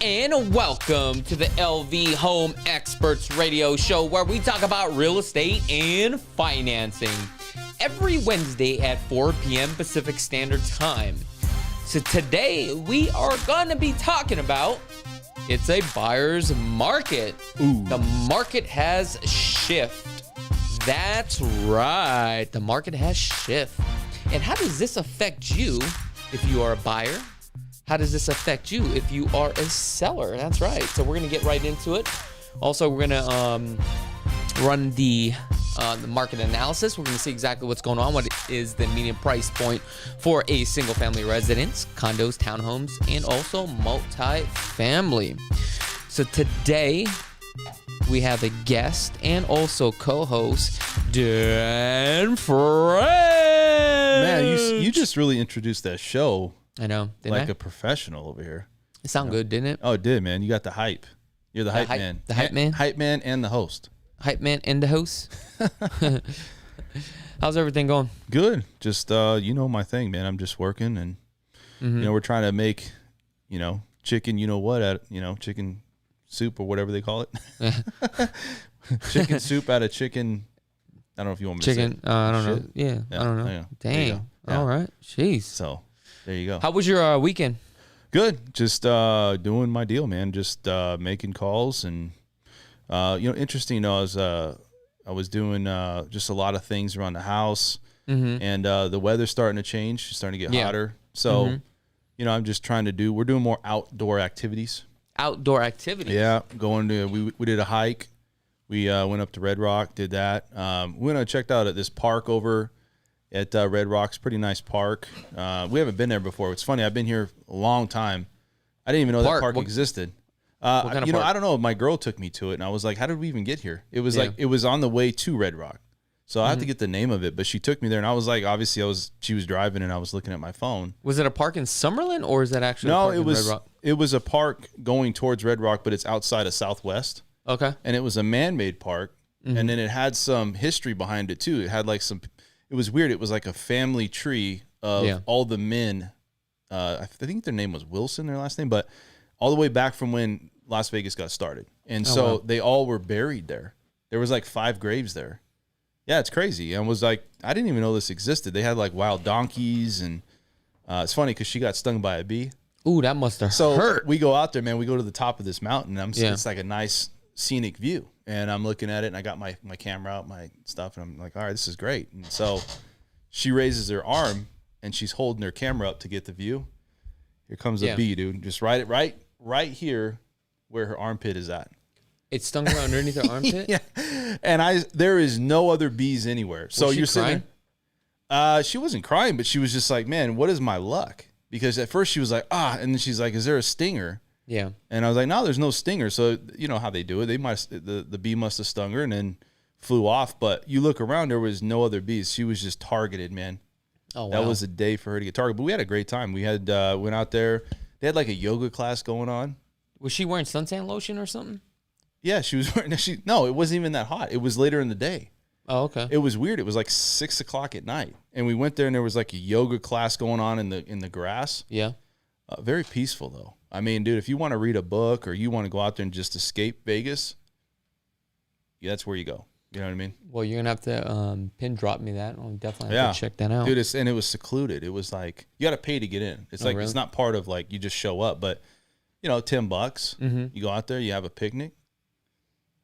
and welcome to the LV Home Experts Radio Show, where we talk about real estate and financing every Wednesday at 4 p.m. Pacific Standard Time. So today we are going to be talking about it's a buyer's market. Ooh. The market has shifted. That's right. The market has shifted. And how does this affect you if you are a buyer? How does this affect you if you are a seller? That's right. So we're going to get right into it. Also, we're going to run the market analysis. We're going to see exactly what's going on. What is the median price point for a single family residence, condos, townhomes, and also multi-family. So today we have a guest and also co-host, Dan French. Man, you just really introduced that show. I know. Like a professional over here. It sounded good, didn't it? Oh, it did, man. You got the hype. You're the hype man. The hype man? Hype man and the host. Hype man and the host. How's everything going? Good. Just, my thing, man. I'm just working and, we're trying to make, chicken, chicken soup or whatever they call it. Chicken soup out of chicken. I don't know if you want me to say it. I don't know. Yeah, I don't know. Yeah. Dang. Yeah. All right. Jeez. So there you go. How was your weekend? Good. Just doing my deal, man. Just making calls and interesting. I was doing just a lot of things around the house, and the weather's starting to change. It's starting to get hotter. So, I'm just trying to we're doing more outdoor activities. Outdoor activities. Yeah, we did a hike. We went up to Red Rock, did that. We went and checked out at this park over at Red Rock's pretty nice park. We haven't been there before. It's funny. I've been here a long time. I didn't even know that park existed. What kind of park? I don't know. My girl took me to it, and I was like, "How did we even get here?" It was like it was on the way to Red Rock, so I have to get the name of it. But she took me there, and I was like, obviously, she was driving, and I was looking at my phone. Was it a park in Summerlin, or is that actually a park in Red Rock? It was a park going towards Red Rock, but it's outside of Southwest. Okay, and it was a man-made park, and then it had some history behind it too. It had like some. It was weird. It was like a family tree of all the men. I think their name was Wilson, their last name, but all the way back from when Las Vegas got started. And they all were buried there. There was like 5 graves there. Yeah, it's crazy. And was like, I didn't even know this existed. They had like wild donkeys, and it's funny because she got stung by a bee. Ooh, that must have hurt. We go out there, man. We go to the top of this mountain. It's like a nice scenic view. And I'm looking at it, and I got my camera out, my stuff, and I'm like, all right, this is great. And so she raises her arm, and she's holding her camera up to get the view. Here comes a bee, dude. Just right here where her armpit is at. It stung her underneath her armpit? Yeah. And there is no other bees anywhere. So you're crying? Sitting. She wasn't crying, but she was just like, man, what is my luck? Because at first she was like, and then she's like, is there a stinger? Yeah. And I was like, no, there's no stinger. So you know how they do it. The bee must have stung her and then flew off. But you look around, there was no other bees. She was just targeted, man. Oh, wow. That was a day for her to get targeted. But we had a great time. We had went out there. They had like a yoga class going on. Was she wearing suntan lotion or something? Yeah, she was wearing. No, it wasn't even that hot. It was later in the day. Oh, okay. It was weird. It was like 6:00 at night, and we went there, and there was like a yoga class going on in the grass. Yeah. Very peaceful though. I mean, dude, if you want to read a book or you want to go out there and just escape Vegas, that's where you go. You know what I mean? Well, you're gonna have to pin drop me that. I'll definitely have to check that out, dude. And it was secluded. It was like you got to pay to get in. It's like really? It's not part of like you just show up, but $10. You go out there, you have a picnic,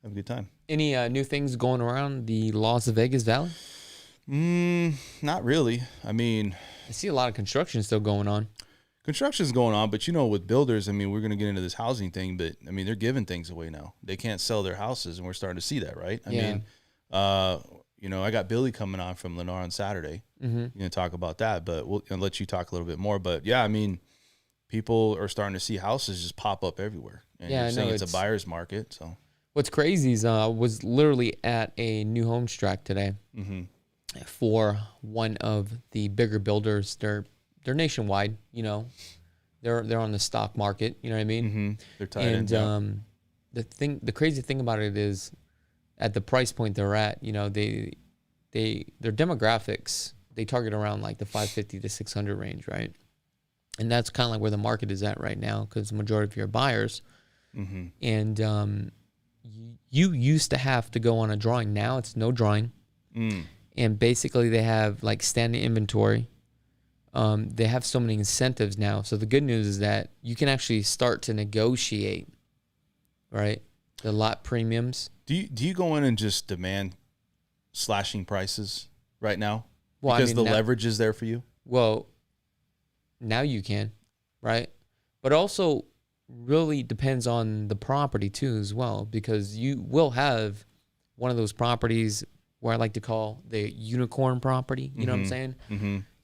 have a good time. Any new things going around the Las Vegas Valley? Not really. I mean, I see a lot of construction still going on. Construction's going on, but with builders, I mean, we're going to get into this housing thing, but I mean, they're giving things away now. They can't sell their houses, and we're starting to see that, right? I mean, I got Billy coming on from Lennar on Saturday. We're going to talk about that, but I'll let you talk a little bit more. But yeah, I mean, people are starting to see houses just pop up everywhere. And you're saying it's a buyer's market. So what's crazy is I was literally at a new homes track today for one of the bigger builders. They're nationwide, they're on the stock market, you know what I mean? They're tied in. The crazy thing about it is at the price point they're at, their demographics, they target around like the 550 to 600 range, right? And that's kind of like where the market is at right now, because the majority of your buyers And you used to have to go on a drawing. Now it's no drawing. And basically they have like standing inventory. They have so many incentives now. So the good news is that you can actually start to negotiate, right? The lot premiums. Do you go in and just demand slashing prices right now? Well, because the leverage is there for you? Well, now you can, right? But also really depends on the property too as well, because you will have one of those properties where I like to call the unicorn property. You know what I'm saying?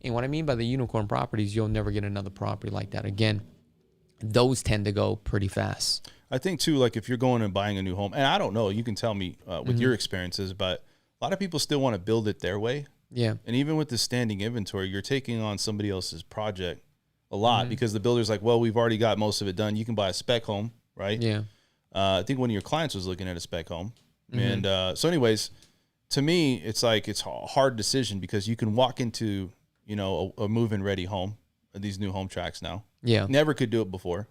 And what I mean by the unicorn properties, you'll never get another property like that again. Those tend to go pretty fast. I think too, like if you're going and buying a new home, and I don't know, you can tell me with your experiences, but a lot of people still want to build it their way. Yeah. And even with the standing inventory, you're taking on somebody else's project a lot because the builder's like, well, we've already got most of it done. You can buy a spec home, right? Yeah. I think one of your clients was looking at a spec home. And so anyways, to me, it's like it's a hard decision because you can walk into, you know, a move-in ready home, these new home tracks now. Yeah. Never could do it before,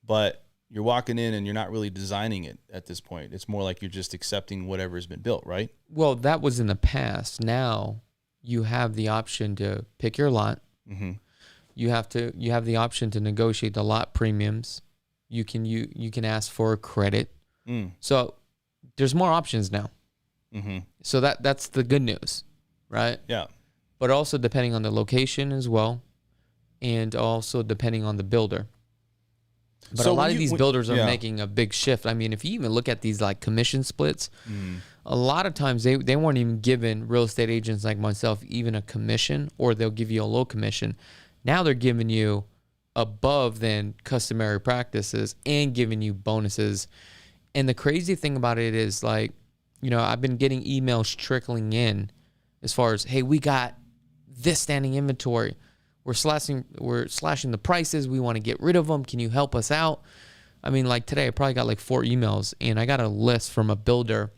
but you're walking in and you're not really designing it at this point. It's more like you're just accepting whatever has been built, right? Well, that was in the past. Now you have the option to pick your lot. You have the option to negotiate the lot premiums. You can ask for a credit. So there's more options now. So that's the good news, right? Yeah. But also depending on the location as well, and also depending on the builder. But So a lot of these builders are yeah. making a big shift. I mean, if you even look at these like commission splits, a lot of times they weren't even giving real estate agents like myself even a commission, or they'll give you a low commission. Now they're giving you above than customary practices and giving you bonuses. And the crazy thing about it is, like, you know, I've been getting emails trickling in as far as, hey, we got this standing inventory. We're slashing the prices. We want to get rid of them. Can you help us out? I mean, like today, I probably got like 4 emails, and I got a list from a builder.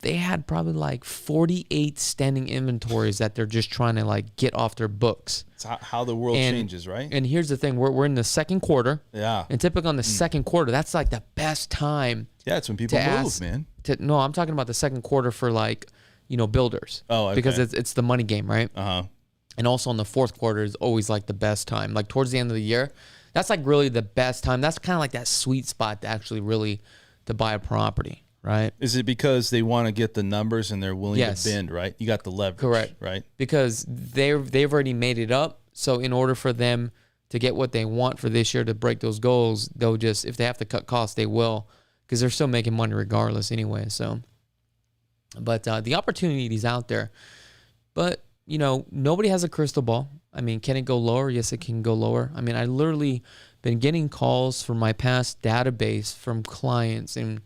They had probably like 48 standing inventories that they're just trying to like get off their books. It's how the world changes, right? And here's the thing: we're in the second quarter. Yeah. And typically on the second quarter, that's like the best time. Yeah, it's when people move, man. No, I'm talking about the second quarter for, like, you know, builders. Oh, okay. Because it's the money game, right? And also in the fourth quarter is always like the best time. Like towards the end of the year, that's like really the best time. That's kind of like that sweet spot to actually really to buy a property, right? Is it because they want to get the numbers and they're willing to bend, right? You got the leverage, correct, right? Because they've already made it up. So in order for them to get what they want for this year to break those goals, they'll just, if they have to cut costs, they will, because they're still making money regardless anyway. So, but the opportunity is out there. But, you know, nobody has a crystal ball. I mean, can it go lower? Yes, it can go lower. I mean, I literally been getting calls from my past database from clients, and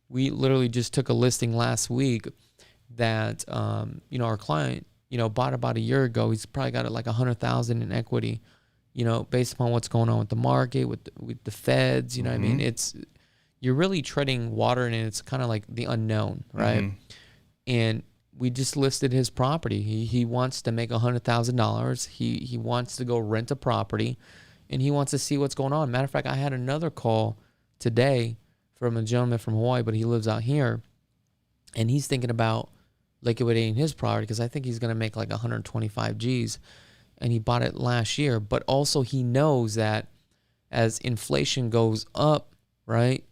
we literally just took a listing last week that, you know, our client, you know, bought about a year ago. He's probably got it like 100,000 in equity, you know, based upon what's going on with the market, with the feds. You know what I mean? You're really treading water, and it's kind of like the unknown, right? And we just listed his property. He wants to make $100,000. He wants to go rent a property, and he wants to see what's going on. Matter of fact, I had another call today from a gentleman from Hawaii, but he lives out here, and he's thinking about liquidating his property because I think he's going to make like 125 G's, and he bought it last year. But also he knows that as inflation goes up, right,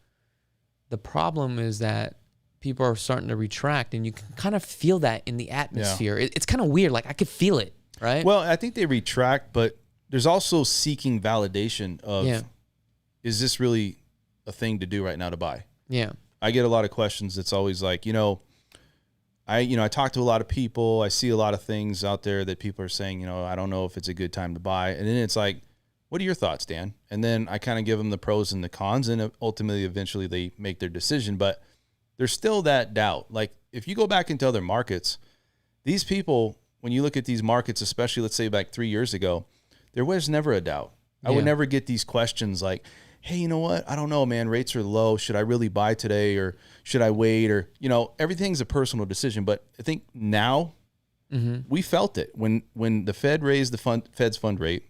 the problem is that people are starting to retract, and you can kind of feel that in the atmosphere. Yeah. It's kind of weird. Like I could feel it, right? Well, I think they retract, but there's also seeking validation of, is this really a thing to do right now to buy? Yeah. I get a lot of questions. It's always like, I talk to a lot of people. I see a lot of things out there that people are saying, I don't know if it's a good time to buy. And then it's like, what are your thoughts, Dan? And then I kind of give them the pros and the cons, and ultimately, eventually they make their decision. But there's still that doubt. Like if you go back into other markets, these people, when you look at these markets, especially let's say back 3 years ago, there was never a doubt. I would never get these questions like, hey, you know what? I don't know, man. Rates are low. Should I really buy today, or should I wait? Or, everything's a personal decision. But I think now we felt it. When the Fed raised the Fed's fund rate,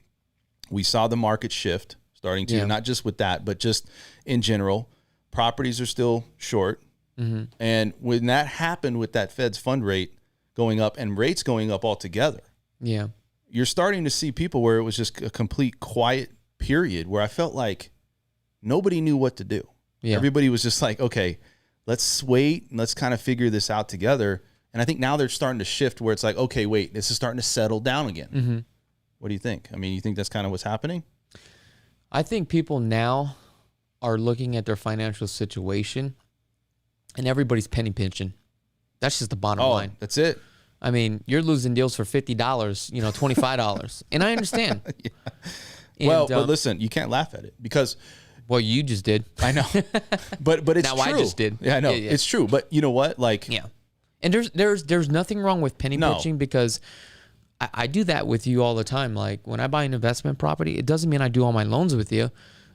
we saw the market shift starting to, not just with that, but just in general. properties are still short. And when that happened with that Fed's fund rate going up and rates going up altogether, you're starting to see people where it was just a complete quiet period where I felt like nobody knew what to do. Everybody was just like, okay, let's wait and let's kind of figure this out together. And I think now they're starting to shift where it's like, okay, wait, this is starting to settle down again. What do you think? I mean, you think that's kind of what's happening? I think people now are looking at their financial situation and everybody's penny pinching. That's just the bottom line. That's it. I mean, you're losing deals for $50, $25. And I understand. Well, but listen, you can't laugh at it because... Well, you just did. I know. But it's now true. I just did. Yeah, I know. It's true. But you know what? Like... Yeah. And there's nothing wrong with penny pinching because I do that with you all the time. Like when I buy an investment property, it doesn't mean I do all my loans with you.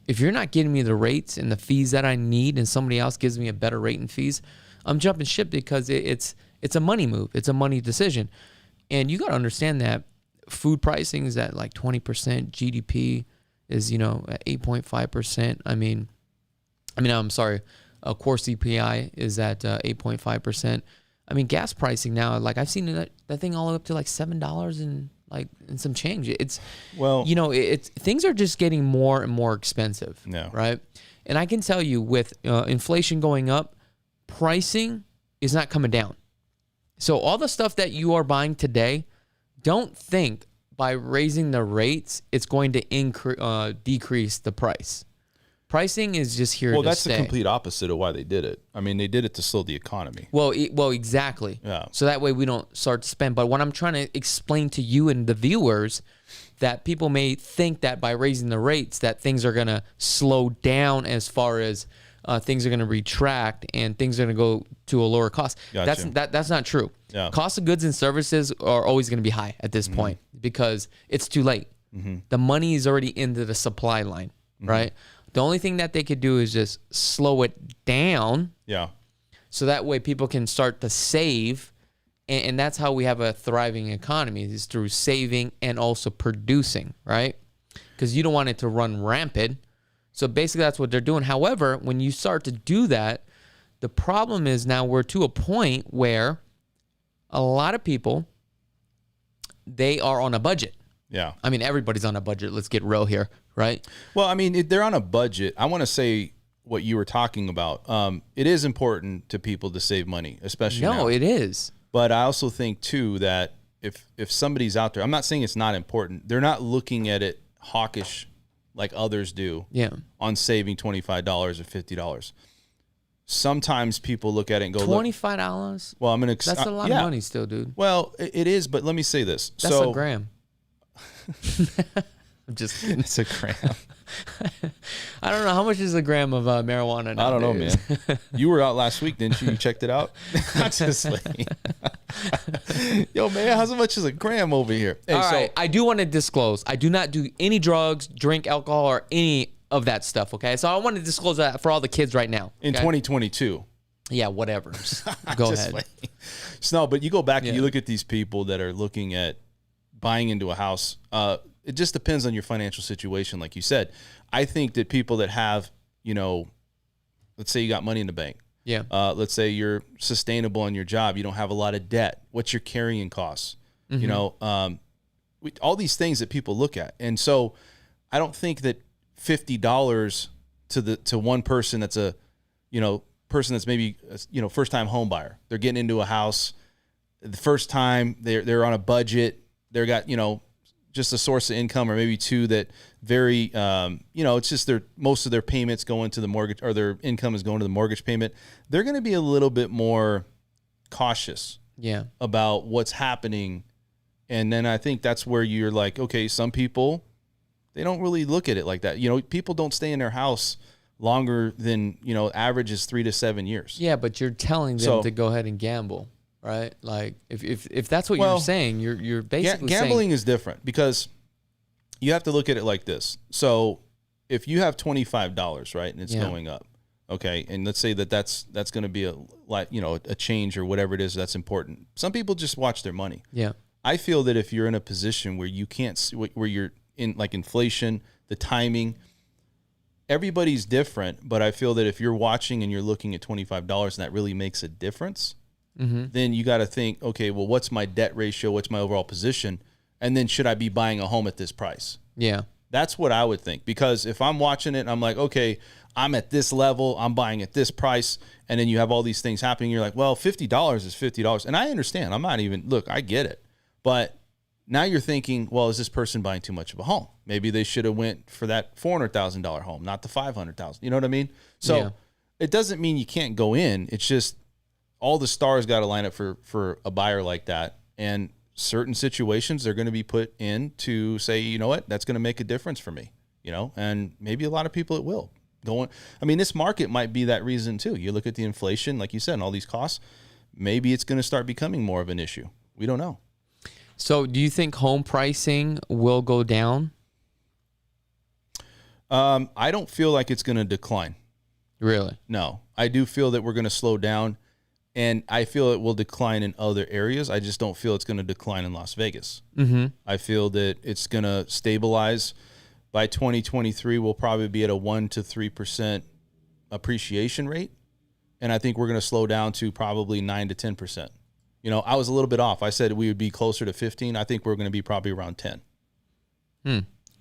If you're not getting me the rates and the fees that I need and somebody else gives me a better rate and fees, I'm jumping ship because it's a money move. It's a money decision. And you got to understand that food pricing is at like 20%. GDP is, at 8.5%. I mean, I'm sorry. Core CPI is at 8.5%. I mean, gas pricing now, like I've seen that thing all up to like $7 and some change. It's, it's things are just getting more and more expensive. Yeah. Right. And I can tell you with inflation going up, pricing is not coming down. So all the stuff that you are buying today, don't think by raising the rates, it's going to decrease the price. Pricing is just here to stay. Well, that's the complete opposite of why they did it. I mean, they did it to slow the economy. Well, exactly. Yeah. So that way we don't start to spend. But what I'm trying to explain to you and the viewers, that people may think that by raising the rates that things are going to slow down as far as things are going to retract and things are going to go to a lower cost. Gotcha. That's not true. Yeah. Cost of goods and services are always going to be high at this point because it's too late. The money is already into the supply line, right? The only thing that they could do is just slow it down. Yeah. So that way people can start to save. And that's how we have a thriving economy, is through saving and also producing, right? Because you don't want it to run rampant. So basically that's what they're doing. However, when you start to do that, the problem is now we're to a point where a lot of people, they are on a budget. Yeah. I mean, everybody's on a budget. Let's get real here, right? Well, I mean, they're on a budget. I want to say what you were talking about. It is important to people to save money, especially now. No, it is. But I also think, too, that if somebody's out there, I'm not saying it's not important. They're not looking at it hawkish like others do on saving $25 or $50. Sometimes people look at it and go, $25? Well, I'm going to... That's a lot of money still, dude. Well, it is, but let me say this. That's a gram. I'm just kidding. It's a gram. I don't know. How much is a gram of marijuana nowadays? I don't know, man. You were out last week, didn't you? You checked it out? Just like, yo, man, how much is a gram over here? Hey, All right. I do want to disclose. I do not do any drugs, drink alcohol, or any of that stuff, okay? So I want to disclose that for all the kids right now. In 2022. Yeah, whatever. Go ahead. Like, no, but you go back and you look at these people that are looking at buying into a house. It just depends on your financial situation, like you said. I think that people that have, let's say you got money in the bank. Yeah. Let's say you're sustainable on your job. You don't have a lot of debt. What's your carrying costs? All these things that people look at. And so I don't think that $50 to one person that's a, person that's maybe, first time home buyer. They're getting into a house the first time, they're on a budget. They're got, just a source of income or maybe two that very, it's just most of their payments go into the mortgage, or their income is going to the mortgage payment. They're going to be a little bit more cautious about what's happening. And then I think that's where you're like, okay, some people, they don't really look at it like that. People don't stay in their house longer than, average is 3 to 7 years. Yeah, but you're telling them to go ahead and gamble. Right, like if that's what you're saying, you're basically gambling is different because you have to look at it like this. So if you have $25, right, and it's going up, okay, and let's say that's going to be a change or whatever it is that's important. Some people just watch their money. Yeah, I feel that if you're in a position where you can't, where you're in like inflation, the timing, everybody's different, but I feel that if you're watching and you're looking at $25 and that really makes a difference, then you got to think, okay, well, what's my debt ratio? What's my overall position? And then should I be buying a home at this price? Yeah. That's what I would think. Because if I'm watching it and I'm like, okay, I'm at this level, I'm buying at this price, and then you have all these things happening, you're like, well, $50 is $50. And I understand. I'm not even, look, I get it. But now you're thinking, well, is this person buying too much of a home? Maybe they should have went for that $400,000 home, not the $500,000. You know what I mean? So it doesn't mean you can't go in. It's just all the stars got to line up for a buyer like that. And certain situations they're going to be put in to say, you know what, that's going to make a difference for me, you know, and maybe a lot of people it will. This market might be that reason too. You look at the inflation, like you said, and all these costs, maybe it's going to start becoming more of an issue. We don't know. So do you think home pricing will go down? I don't feel like it's going to decline. Really? No, I do feel that we're going to slow down, and I feel it will decline in other areas. I just don't feel it's going to decline in Las Vegas. I feel that it's going to stabilize. By 2023, we'll probably be at a 1% to 3% appreciation rate, and I think we're going to slow down to probably 9 to 10%. You know, I was a little bit off. I said we would be closer to 15. I think we're going to be probably around 10.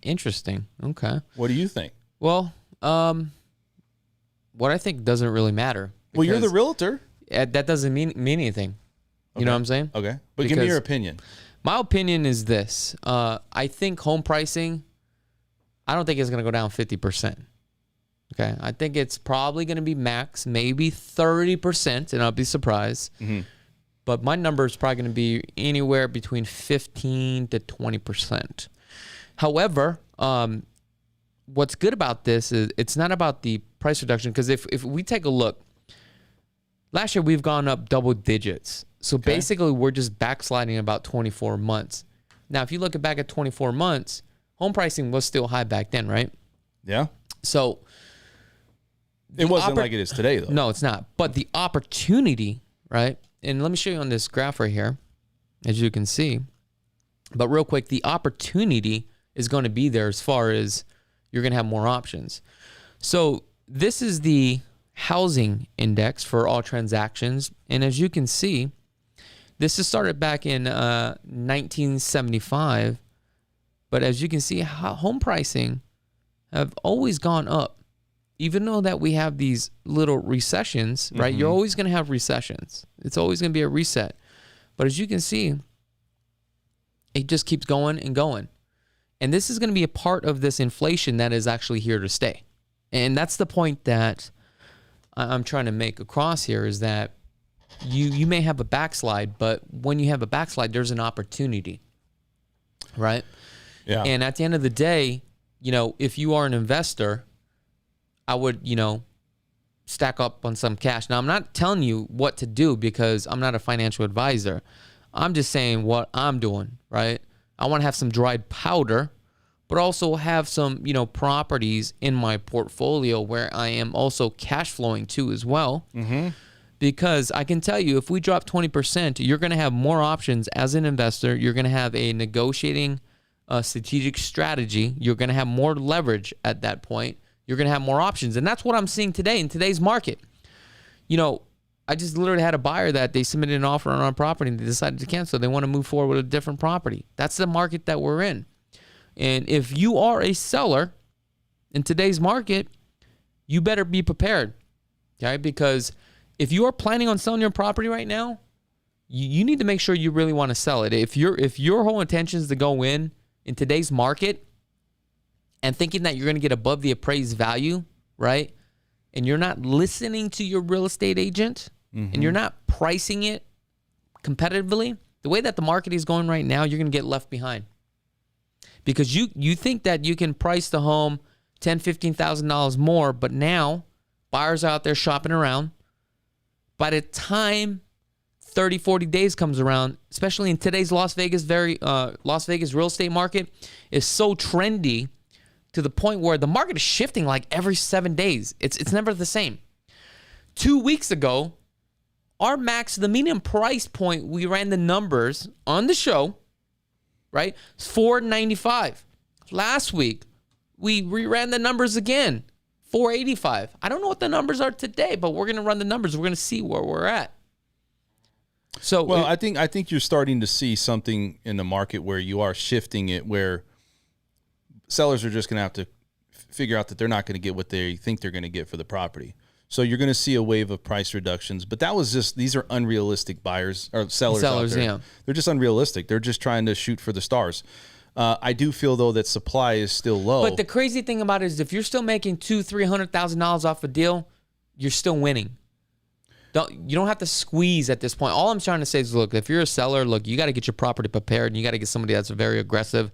Interesting. Okay. What do you think? Well, what I think doesn't really matter. Well, you're the realtor. That doesn't mean anything. You know what I'm saying? Okay. But give me your opinion. My opinion is this. I think home pricing, I don't think it's going to go down 50%. Okay. I think it's probably going to be max, maybe 30%, and I'll be surprised. But my number is probably going to be anywhere between 15 to 20%. However, what's good about this is it's not about the price reduction, because if we take a look, last year we've gone up double digits. So basically we're just backsliding about 24 months. Now, if you look back at 24 months, home pricing was still high back then, right? Yeah. So it wasn't like it is today, though. No, it's not. But the opportunity, right? And let me show you on this graph right here, as you can see. But real quick, the opportunity is going to be there as far as you're going to have more options. So this is the housing index for all transactions. And as you can see, this is started back in 1975. But as you can see, home pricing have always gone up. Even though that we have these little recessions, right? You're always going to have recessions. It's always going to be a reset. But as you can see, it just keeps going and going. And this is going to be a part of this inflation that is actually here to stay. And that's the point that I'm trying to make across here, is that you may have a backslide, but when you have a backslide, there's an opportunity, right? Yeah. And at the end of the day, you know, if you are an investor, I would, you know, stack up on some cash. Now, I'm not telling you what to do because I'm not a financial advisor. I'm just saying what I'm doing, right? I want to have some dried powder, but also have some, you know, properties in my portfolio where I am also cash flowing too as well. Because I can tell you, if we drop 20%, you're going to have more options as an investor. You're going to have a negotiating strategic strategy. You're going to have more leverage at that point. You're going to have more options. And that's what I'm seeing today in today's market. You know, I just literally had a buyer that they submitted an offer on our property and they decided to cancel. They want to move forward with a different property. That's the market that we're in. And if you are a seller in today's market, you better be prepared. Okay? Because if you are planning on selling your property right now, you need to make sure you really want to sell it. If your whole intention is to go in today's market and thinking that you're going to get above the appraised value, right? And you're not listening to your real estate agent and you're not pricing it competitively, the way that the market is going right now, you're going to get left behind. Because you think that you can price the home $10,000, $15,000 more, but now buyers are out there shopping around. By the time 30, 40 days comes around, especially in today's Las Vegas real estate market is so trendy, to the point where the market is shifting like every 7 days. It's never the same. 2 weeks ago, our max, the median price point, we ran the numbers on the show, right? It's $495. Last week, we ran the numbers again. 485. I don't know what the numbers are today, but we're going to run the numbers. We're going to see where we're at. So, well, I think you're starting to see something in the market where you are shifting it, where sellers are just going to have to figure out that they're not going to get what they think they're going to get for the property. So you're going to see a wave of price reductions, but that was just, these are unrealistic buyers or sellers out there. Yeah. They're just unrealistic. They're just trying to shoot for the stars. I do feel though that supply is still low. But the crazy thing about it is if you're still making $200,000-$300,000 off a deal, you're still winning. You don't have to squeeze at this point. All I'm trying to say is, look, if you're a seller, look, you got to get your property prepared and you got to get somebody that's very aggressive.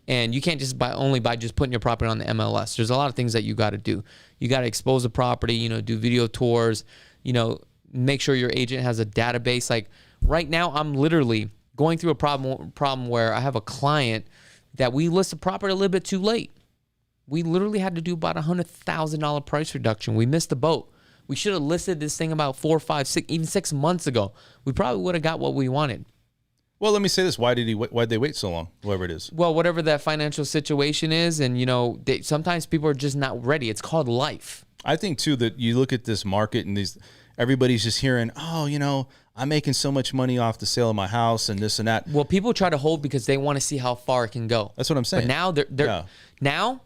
And you can't just by just putting your property on the MLS. There's a lot of things that you got to do. You got to expose the property, do video tours, make sure your agent has a database. Like right now, I'm literally going through a problem where I have a client that we list the property a little bit too late. We literally had to do about $100,000 price reduction. We missed the boat. We should have listed this thing about 4, 5, 6, even 6 months ago. We probably would have got what we wanted. Well, let me say this. Why'd they wait so long, whoever it is? Well, whatever that financial situation is, and, sometimes people are just not ready. It's called life. I think, too, that you look at this market and everybody's just hearing, oh, I'm making so much money off the sale of my house and this and that. Well, people try to hold because they want to see how far it can go. That's what I'm saying. But now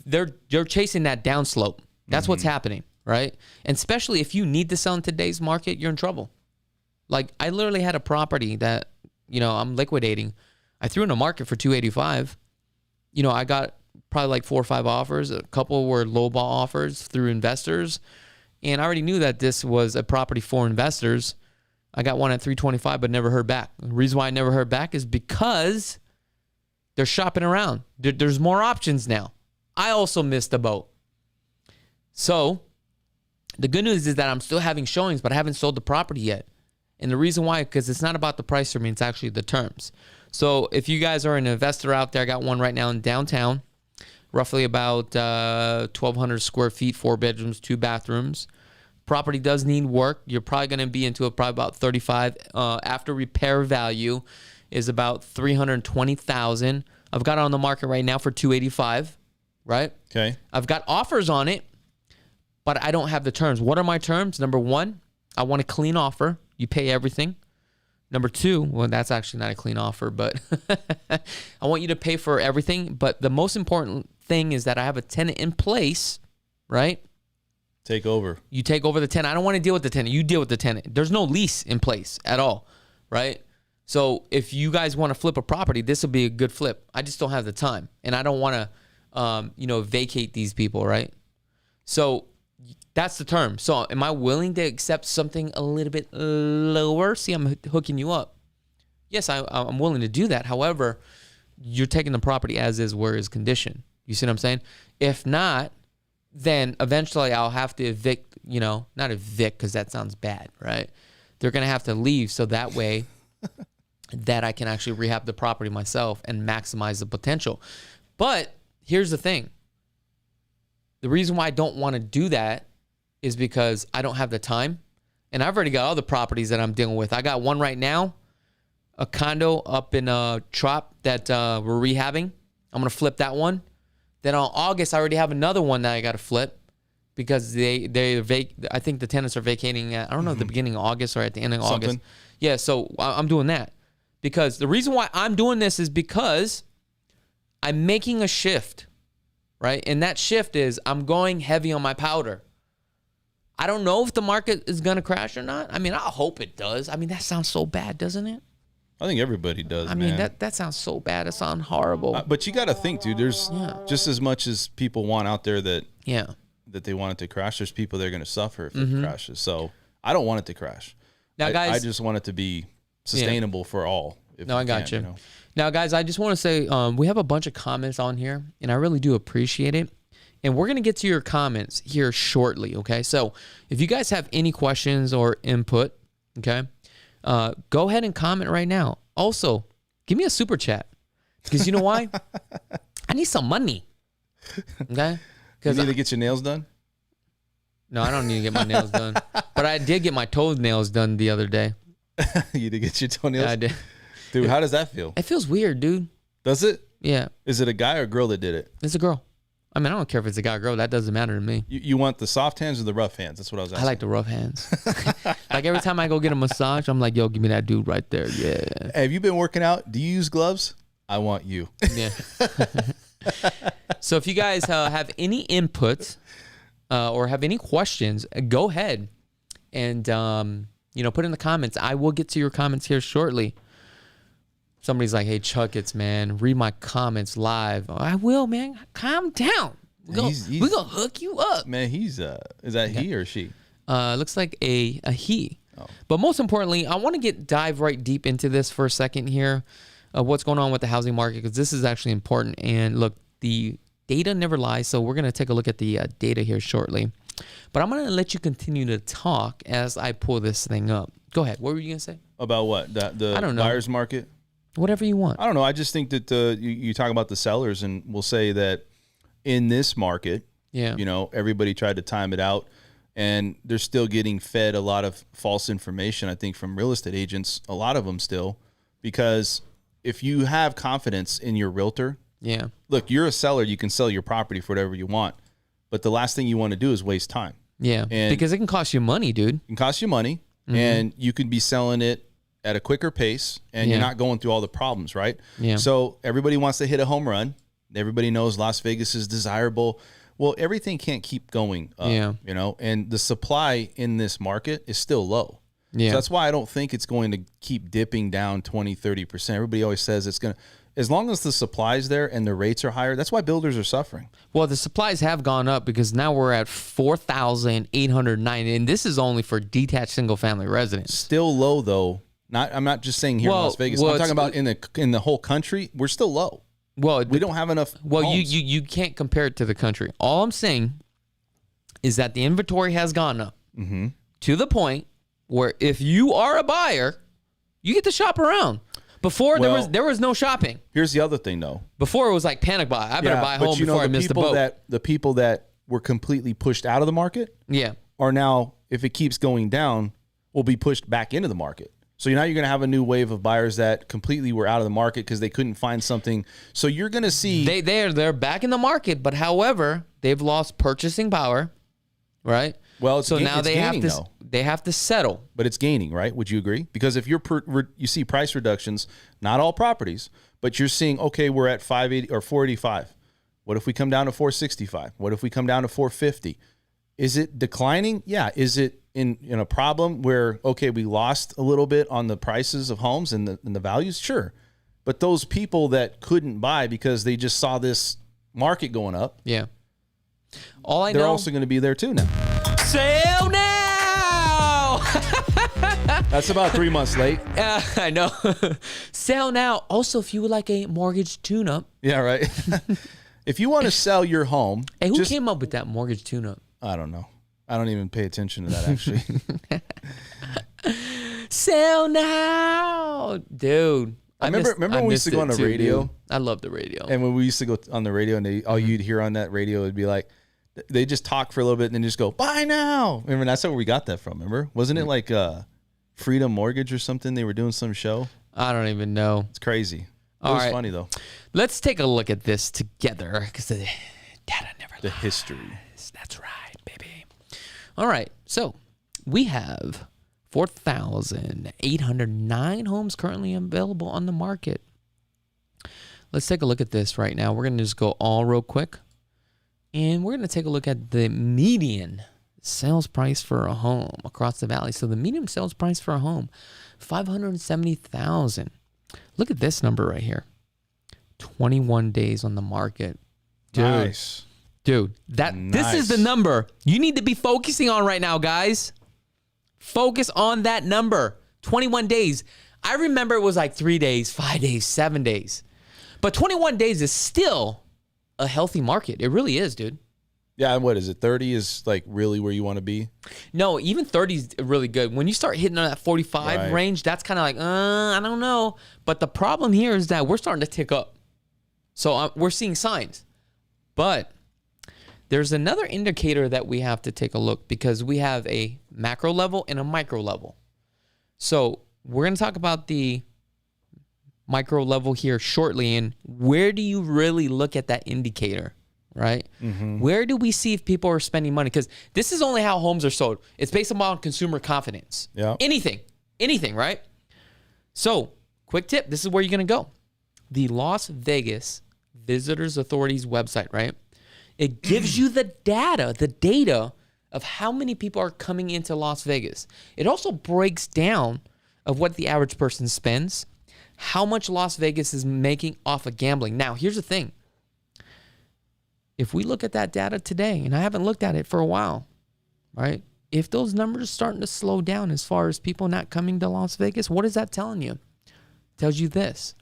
they're chasing that downslope. That's what's happening, right? And especially if you need to sell in today's market, you're in trouble. Like, I literally had a property that I'm liquidating. I threw in a market for $285. I got probably like 4 or 5 offers. A couple were lowball offers through investors. And I already knew that this was a property for investors. I got one at $325, but never heard back. The reason why I never heard back is because they're shopping around. There's more options now. I also missed the boat. So the good news is that I'm still having showings, but I haven't sold the property yet. And the reason why, because it's not about the price for me, it's actually the terms. So if you guys are an investor out there, I got one right now in downtown, roughly about 1,200 square feet, 4 bedrooms, 2 bathrooms. Property does need work. You're probably going to be into it probably about 35. After repair value is about 320,000. I've got it on the market right now for 285, right? Okay. I've got offers on it, but I don't have the terms. What are my terms? Number 1, I want a clean offer. You pay everything. Number 2, well, that's actually not a clean offer, but I want you to pay for everything. But the most important thing is that I have a tenant in place, right? Take over. You take over the tenant. I don't want to deal with the tenant. You deal with the tenant. There's no lease in place at all, right? So if you guys want to flip a property, this will be a good flip. I just don't have the time, and I don't want to, vacate these people, right? So that's the term. So am I willing to accept something a little bit lower? See, I'm hooking you up. Yes, I'm willing to do that. However, you're taking the property as is, where is condition. You see what I'm saying? If not, then eventually I'll have to evict, not evict because that sounds bad, right? They're going to have to leave so that way that I can actually rehab the property myself and maximize the potential. But here's the thing. The reason why I don't want to do that is because I don't have the time. And I've already got other properties that I'm dealing with. I got one right now, a condo up in Trop that we're rehabbing. I'm going to flip that one. Then on August, I already have another one that I got to flip because I think the tenants are vacating at, I don't know, at the beginning of August or at the end of August. Yeah, so I'm doing that. Because the reason why I'm doing this is because I'm making a shift, right? And that shift is I'm going heavy on my powder. I don't know if the market is going to crash or not. I mean, I hope it does. I mean, that sounds so bad, doesn't it? I think everybody does, I mean, that sounds so bad. It sounds horrible. But you got to think, dude, there's just as much as people want out there that they want it to crash, there's people that are going to suffer if it crashes. So I don't want it to crash. Now, guys, I just want it to be sustainable for all. No, I got you. Now, guys, I just want to say we have a bunch of comments on here, and I really do appreciate it. And we're going to get to your comments here shortly, okay? So if you guys have any questions or input, okay, go ahead and comment right now. Also, give me a super chat because you know why? I need some money, okay? You need to get your nails done? No, I don't need to get my nails done. But I did get my toenails done the other day. You did get your toenails? Yeah, I did. Dude, how does that feel? It feels weird, dude. Does it? Yeah. Is it a guy or a girl that did it? It's a girl. I mean, I don't care if it's a guy or girl. That doesn't matter to me. You want the soft hands or the rough hands? That's what I was asking. I like the rough hands. Like every time I go get a massage, I'm like, yo, give me that dude right there. Yeah. Have you been working out? Do you use gloves? I want you. Yeah. So if you guys have any input or have any questions, go ahead and put in the comments. I will get to your comments here shortly. Somebody's like, hey, Chakits, man, read my comments live. I will, man. Calm down. We're going to hook you up. Man, is that he or she? Looks like a he. Oh. But most importantly, I want to dive right deep into this for a second here. What's going on with the housing market, because this is actually important. And look, the data never lies, so we're going to take a look at the data here shortly. But I'm going to let you continue to talk as I pull this thing up. Go ahead. What were you going to say? About what? The I don't know. buyer's market? Whatever you want. I don't know. I just think that you talk about the sellers, and we'll say that in this market, everybody tried to time it out, and they're still getting fed a lot of false information, I think, from real estate agents, a lot of them still, because if you have confidence in your realtor, look, you're a seller, you can sell your property for whatever you want, but the last thing you want to do is waste time. Yeah, and because it can cost you money, dude. It can cost you money, and you could be selling it at a quicker pace, and you're not going through all the problems, right? Yeah. So everybody wants to hit a home run. Everybody knows Las Vegas is desirable. Well, everything can't keep going up, and the supply in this market is still low. Yeah. So that's why I don't think it's going to keep dipping down 20, 30%. Everybody always says it's going to, as long as the supply's there and the rates are higher, that's why builders are suffering. Well, the supplies have gone up because now we're at 4,809, and this is only for detached single-family residents. Still low, though. I'm not just saying here in Las Vegas. I'm talking about in the whole country. We're still low. Well, we don't have enough. Well, homes. you can't compare it to the country. All I'm saying is that the inventory has gone up to the point where if you are a buyer, you get to shop around. Before there was no shopping. Here's the other thing, though. Before it was like panic buy. I better buy a home before I miss the boat. The people that were completely pushed out of the market, are now, if it keeps going down, will be pushed back into the market. So now you're going to have a new wave of buyers that completely were out of the market because they couldn't find something. So you're going to see they're back in the market, but however, they've lost purchasing power, right? Well, now they have to settle. But it's gaining, right? Would you agree? Because if you see price reductions, not all properties, but you're seeing, okay, we're at 580 or 485. What if we come down to 465? What if we come down to 450? Is it declining? Yeah. Is it in a problem where, okay, we lost a little bit on the prices of homes and the values? Sure. But those people that couldn't buy because they just saw this market going up. Yeah. They're also going to be there too now. Sale now! That's about 3 months late. I know. Sell now. Also, if you would like a mortgage tune-up. Yeah, right. If you want to sell your home. Hey, who came up with that mortgage tune-up? I don't know. I don't even pay attention to that, actually. Sell now, dude. I remember when we used to go on the radio. Dude. I love the radio. And when we used to go on the radio, and all you'd hear on that radio would be like, they just talk for a little bit and then just go, buy now. Remember, that's where we got that from. Remember, wasn't it like Freedom Mortgage or something? They were doing some show. I don't even know. It's crazy. It was funny though. Let's take a look at this together because the data never lies. The history. That's right, baby. All right, so we have 4,809 homes currently available on the market. Let's take a look at this right now. We're going to just go all real quick, and we're going to take a look at the median sales price for a home across the valley. So the median sales price for a home, $570,000. Look at this number right here. 21 days on the market. Dude. Nice. Dude, this is the number you need to be focusing on right now, guys. Focus on that number. 21 days. I remember it was like 3 days, 5 days, 7 days. But 21 days is still a healthy market. It really is, dude. Yeah, what is it? 30 is like really where you want to be? No, even 30 is really good. When you start hitting on that 45 range, that's kind of like, I don't know. But the problem here is that we're starting to tick up. So we're seeing signs. But there's another indicator that we have to take a look because we have a macro level and a micro level. So we're going to talk about the micro level here shortly. And where do you really look at that indicator? right? Where do we see if people are spending money? Because this is only how homes are sold. It's based upon consumer confidence. Yeah. Anything, right? So, quick tip. This is where you're going to go. The Las Vegas Visitors Authority's website, right? It gives you the data of how many people are coming into Las Vegas. It also breaks down of what the average person spends, how much Las Vegas is making off of gambling. Now, here's the thing. If we look at that data today, and I haven't looked at it for a while, right? If those numbers are starting to slow down as far as people not coming to Las Vegas, what is that telling you? It tells you this.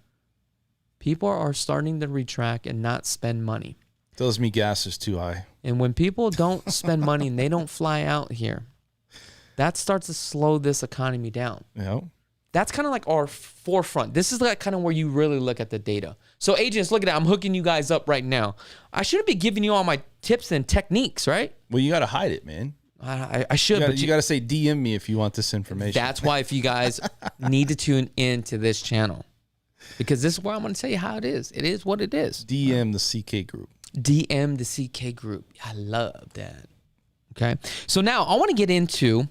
People are starting to retract and not spend money. Tells me gas is too high. And when people don't spend money and they don't fly out here, that starts to slow this economy down. Yeah. That's kind of like our forefront. This is like kind of where you really look at the data. So agents, look at that. I'm hooking you guys up right now. I shouldn't be giving you all my tips and techniques, right? Well, you got to hide it, man. I should. But you got to say DM me if you want this information. That's why if you guys need to tune in to this channel, because this is where I'm going to tell you how it is. It is what it is. DM the CK group. DM the CK group. I love that. Okay. So now I want to get into,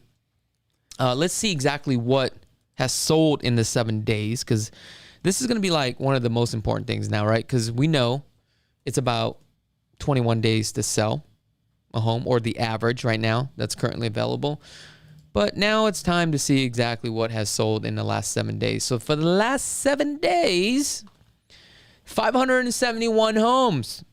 let's see exactly what has sold in the 7 days, because this is going to be like one of the most important things now, right? Because we know it's about 21 days to sell a home, or the average right now that's currently available. But now it's time to see exactly what has sold in the last 7 days. So for the last 7 days, 571 homes.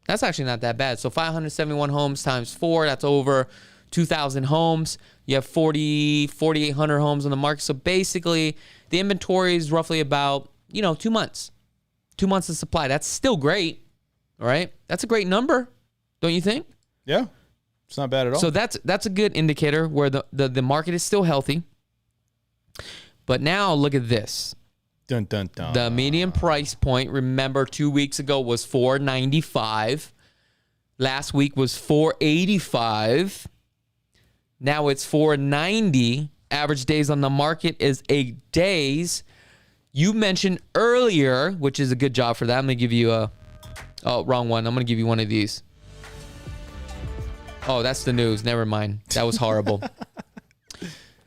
That's actually not that bad. So 571 homes times 4, that's over 2,000 homes. You have 4,800 homes on the market. So basically, the inventory is roughly about, 2 months. 2 months of supply. That's still great, all right? That's a great number, don't you think? Yeah, it's not bad at all. So that's a good indicator where the market is still healthy. But now look at this. Dun, dun, dun. The median price point, remember 2 weeks ago was $495. Last week was $485. Now it's $490. Average days on the market is 8 days. You mentioned earlier, which is a good job for that. I'm going to give you wrong one. I'm going to give you one of these. Oh, that's the news. Never mind. That was horrible.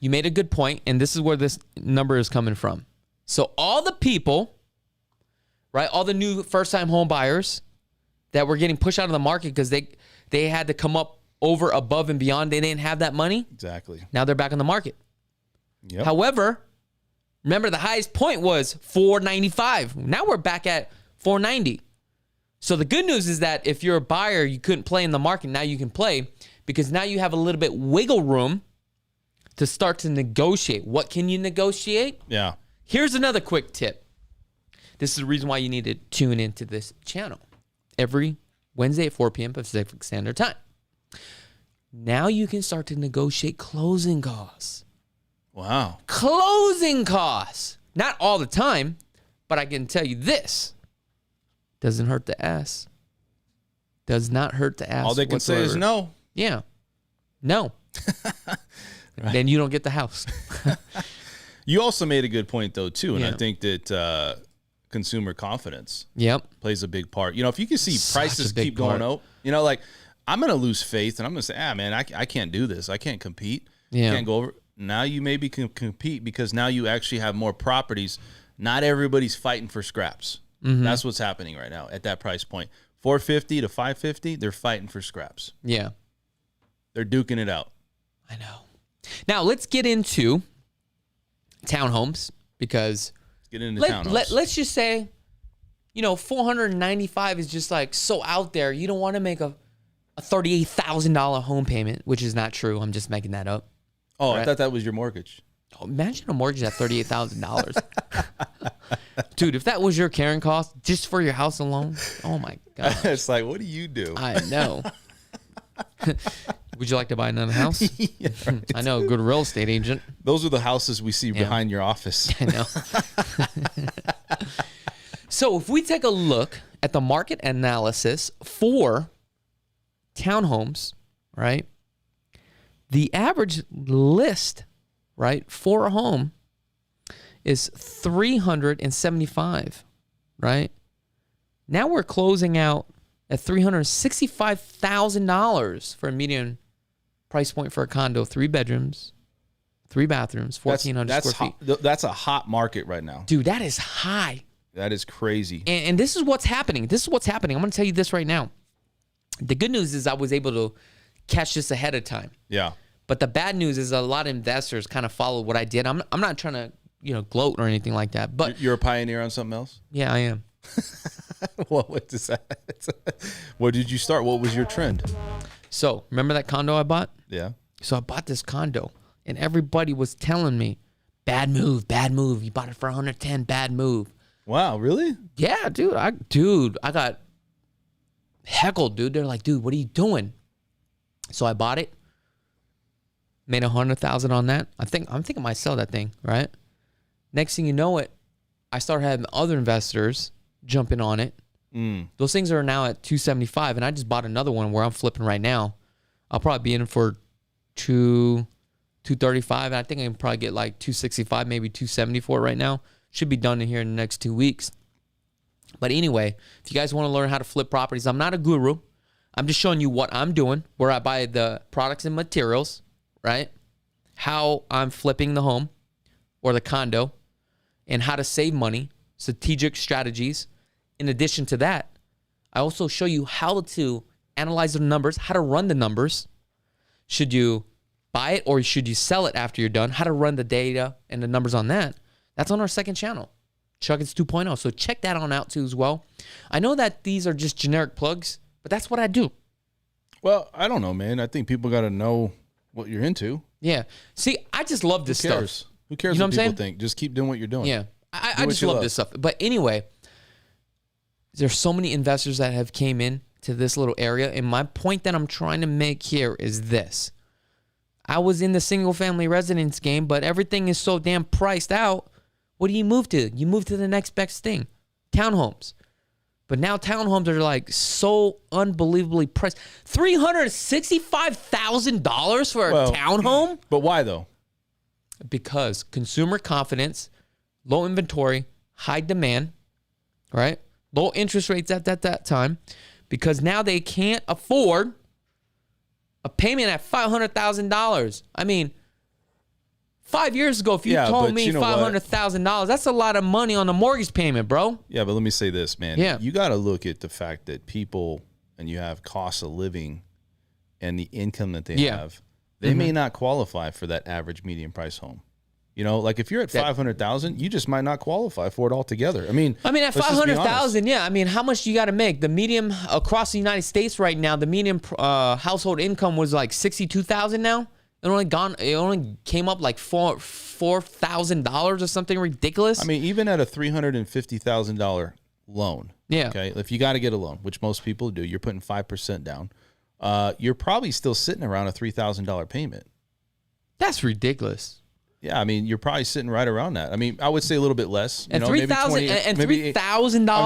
You made a good point, and this is where this number is coming from. So all the people, right, all the new first-time home buyers that were getting pushed out of the market because they had to come up over, above, and beyond. They didn't have that money. Exactly. Now they're back on the market. Yep. However, remember the highest point was $495. Now we're back at $490. So the good news is that if you're a buyer, you couldn't play in the market. Now you can play, because now you have a little bit wiggle room to start to negotiate. What can you negotiate? Yeah. Here's another quick tip. This is the reason why you need to tune into this channel every Wednesday at 4 p.m. Pacific Standard Time. Now you can start to negotiate closing costs. Wow. Closing costs. Not all the time, but I can tell you this. Doesn't hurt to ask. Does not hurt to ask. All they can say is no. Yeah. No. Right. Then you don't get the house. You also made a good point, though, too. And Yeah. I think that consumer confidence Yep. plays a big part. If you can see Such prices a big keep going part. up, like I'm going to lose faith and I'm going to say, man, I can't do this. I can't compete. Yeah. Can't go over. Now you maybe can compete because now you actually have more properties. Not everybody's fighting for scraps. Mm-hmm. That's what's happening right now at that price point. $450 to $550, they're fighting for scraps. Yeah. They're duking it out. I know. Now let's get into townhomes, because Let's get into townhomes. let's just say, $495 is just like so out there. You don't want to make a $38,000 home payment, which is not true. I'm just making that up. Oh, Right. I thought that was your mortgage. Oh, imagine a mortgage at $38,000. Dude, if that was your carrying cost just for your house alone, oh my God. It's like, what do you do? I know. Would you like to buy another house? Yeah, right. I know, a good real estate agent. Those are the houses we see behind your office. I know. So if we take a look at the market analysis for townhomes, right? The average list, right, for a home is 375, right? Now we're closing out at $365,000 for a median price point for a condo, 3 bedrooms, 3 bathrooms, 1,400 square feet. That's a hot market right now. Dude, that is high. That is crazy. And this is what's happening. I'm going to tell you this right now. The good news is I was able to catch this ahead of time. Yeah. But the bad news is a lot of investors kind of followed what I did. I'm not trying to, gloat or anything like that. But you're a pioneer on something else? Yeah, I am. What is that? What did you start? What was your trend? So, remember that condo I bought? Yeah. So I bought this condo, and everybody was telling me, bad move, bad move. You bought it for 110, bad move. Wow, really? Yeah, dude. I got heckled, dude. They're like, dude, what are you doing? So I bought it, made $100,000 on that. I'm thinking I might sell that thing, right? Next thing you know it, I started having other investors jumping on it. Those things are now at 275, and I just bought another one where I'm flipping right now. I'll probably be in for 235, and I think I can probably get like 265, maybe 270 for it right now. Should be done in here in the next 2 weeks. But anyway, if you guys want to learn how to flip properties, I'm not a guru. I'm just showing you what I'm doing, where I buy the products and materials, right? How I'm flipping the home or the condo, and how to save money, strategic strategies. In addition to that, I also show you how to analyze the numbers, how to run the numbers. Should you buy it or should you sell it after you're done? How to run the data and the numbers on that. That's on our second channel, Chakits 2.0. So check that on out too as well. I know that these are just generic plugs, but that's what I do. Well, I don't know, man. I think people got to know what you're into. Yeah. See, I just love this stuff. Who cares what people think? Just keep doing what you're doing. Yeah. I just love this stuff. But anyway, there's so many investors that have came in to this little area. And my point that I'm trying to make here is this. I was in the single family residence game, but everything is so damn priced out. What do you move to? You move to the next best thing. Townhomes. But now townhomes are like so unbelievably priced. $365,000 for a townhome? But why though? Because consumer confidence, low inventory, high demand, right? Low interest rates at that time, because now they can't afford a payment at $500,000. I mean, 5 years ago, if you told me $500,000, that's a lot of money on a mortgage payment, bro. Yeah, but let me say this, man. Yeah. You got to look at the fact that people, and you have cost of living and the income that they have, they may not qualify for that average median price home. You know, like if you're at 500,000, you just might not qualify for it altogether. I mean, at 500,000, yeah. I mean, how much do you got to make? The median across the United States right now, the median household income was like 62,000 now. It only came up like $4,000 or something ridiculous. I mean, even at a $350,000 loan. Yeah. Okay. If you got to get a loan, which most people do, you're putting 5% down. You're probably still sitting around a $3,000 payment. That's ridiculous. Yeah, I mean, you're probably sitting right around that. I mean, I would say a little bit less. And $3,000. I'm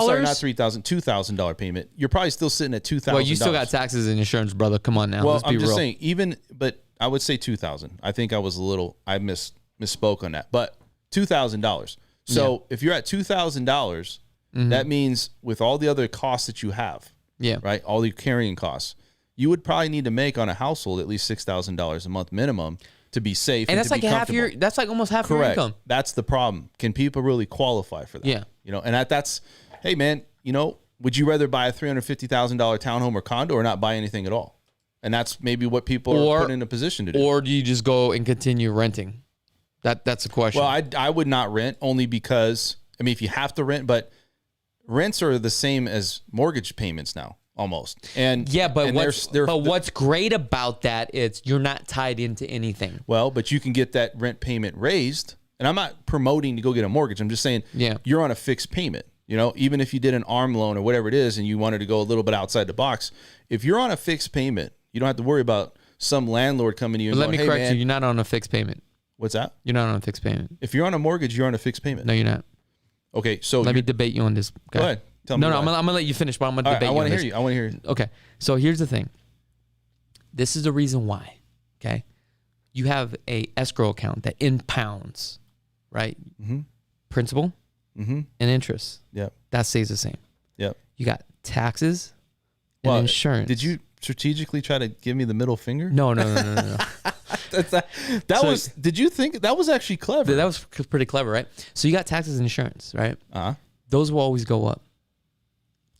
sorry, not $3,000, $2,000 payment. You're probably still sitting at $2,000. Well, you still got taxes and insurance, brother. Come on now. Well, Let's be I'm just real. saying, but I would say $2,000. I think I was I misspoke on that, but $2,000. So if you're at $2,000, that means with all the other costs that you have, right, all the carrying costs, you would probably need to make on a household at least $6,000 a month minimum to be safe. And that's like that's like almost half your income. That's the problem. Can people really qualify for that? Yeah. You know, and that's, hey man, you know, would you rather buy a $350,000 townhome or condo or not buy anything at all? And that's maybe what people are put in a position to do. Or do you just go and continue renting? That's a question. Well, I would not rent, only because, I mean, if you have to rent, but rents are the same as mortgage payments now. Almost. What's great about that is you're not tied into anything. Well, but you can get that rent payment raised. And I'm not promoting to go get a mortgage. I'm just saying you're on a fixed payment. You know, even if you did an ARM loan or whatever it is and you wanted to go a little bit outside the box, if you're on a fixed payment, you don't have to worry about some landlord coming to you and let me correct you. You're not on a fixed payment. What's that? You're not on a fixed payment. If you're on a mortgage, you're on a fixed payment. No, you're not. Okay, so let me debate you on this. Okay. Go ahead. I'm gonna let you finish, but I'm gonna debate you. I want to hear you. I want to hear you. Okay. So here's the thing. This is the reason why. Okay. You have a escrow account that impounds, right? Mm-hmm. Principal and interest. Yep. That stays the same. Yep. You got taxes and insurance. Did you strategically try to give me the middle finger? No. Did you think that was actually clever? That was pretty clever, right? So you got taxes and insurance, right? Those will always go up.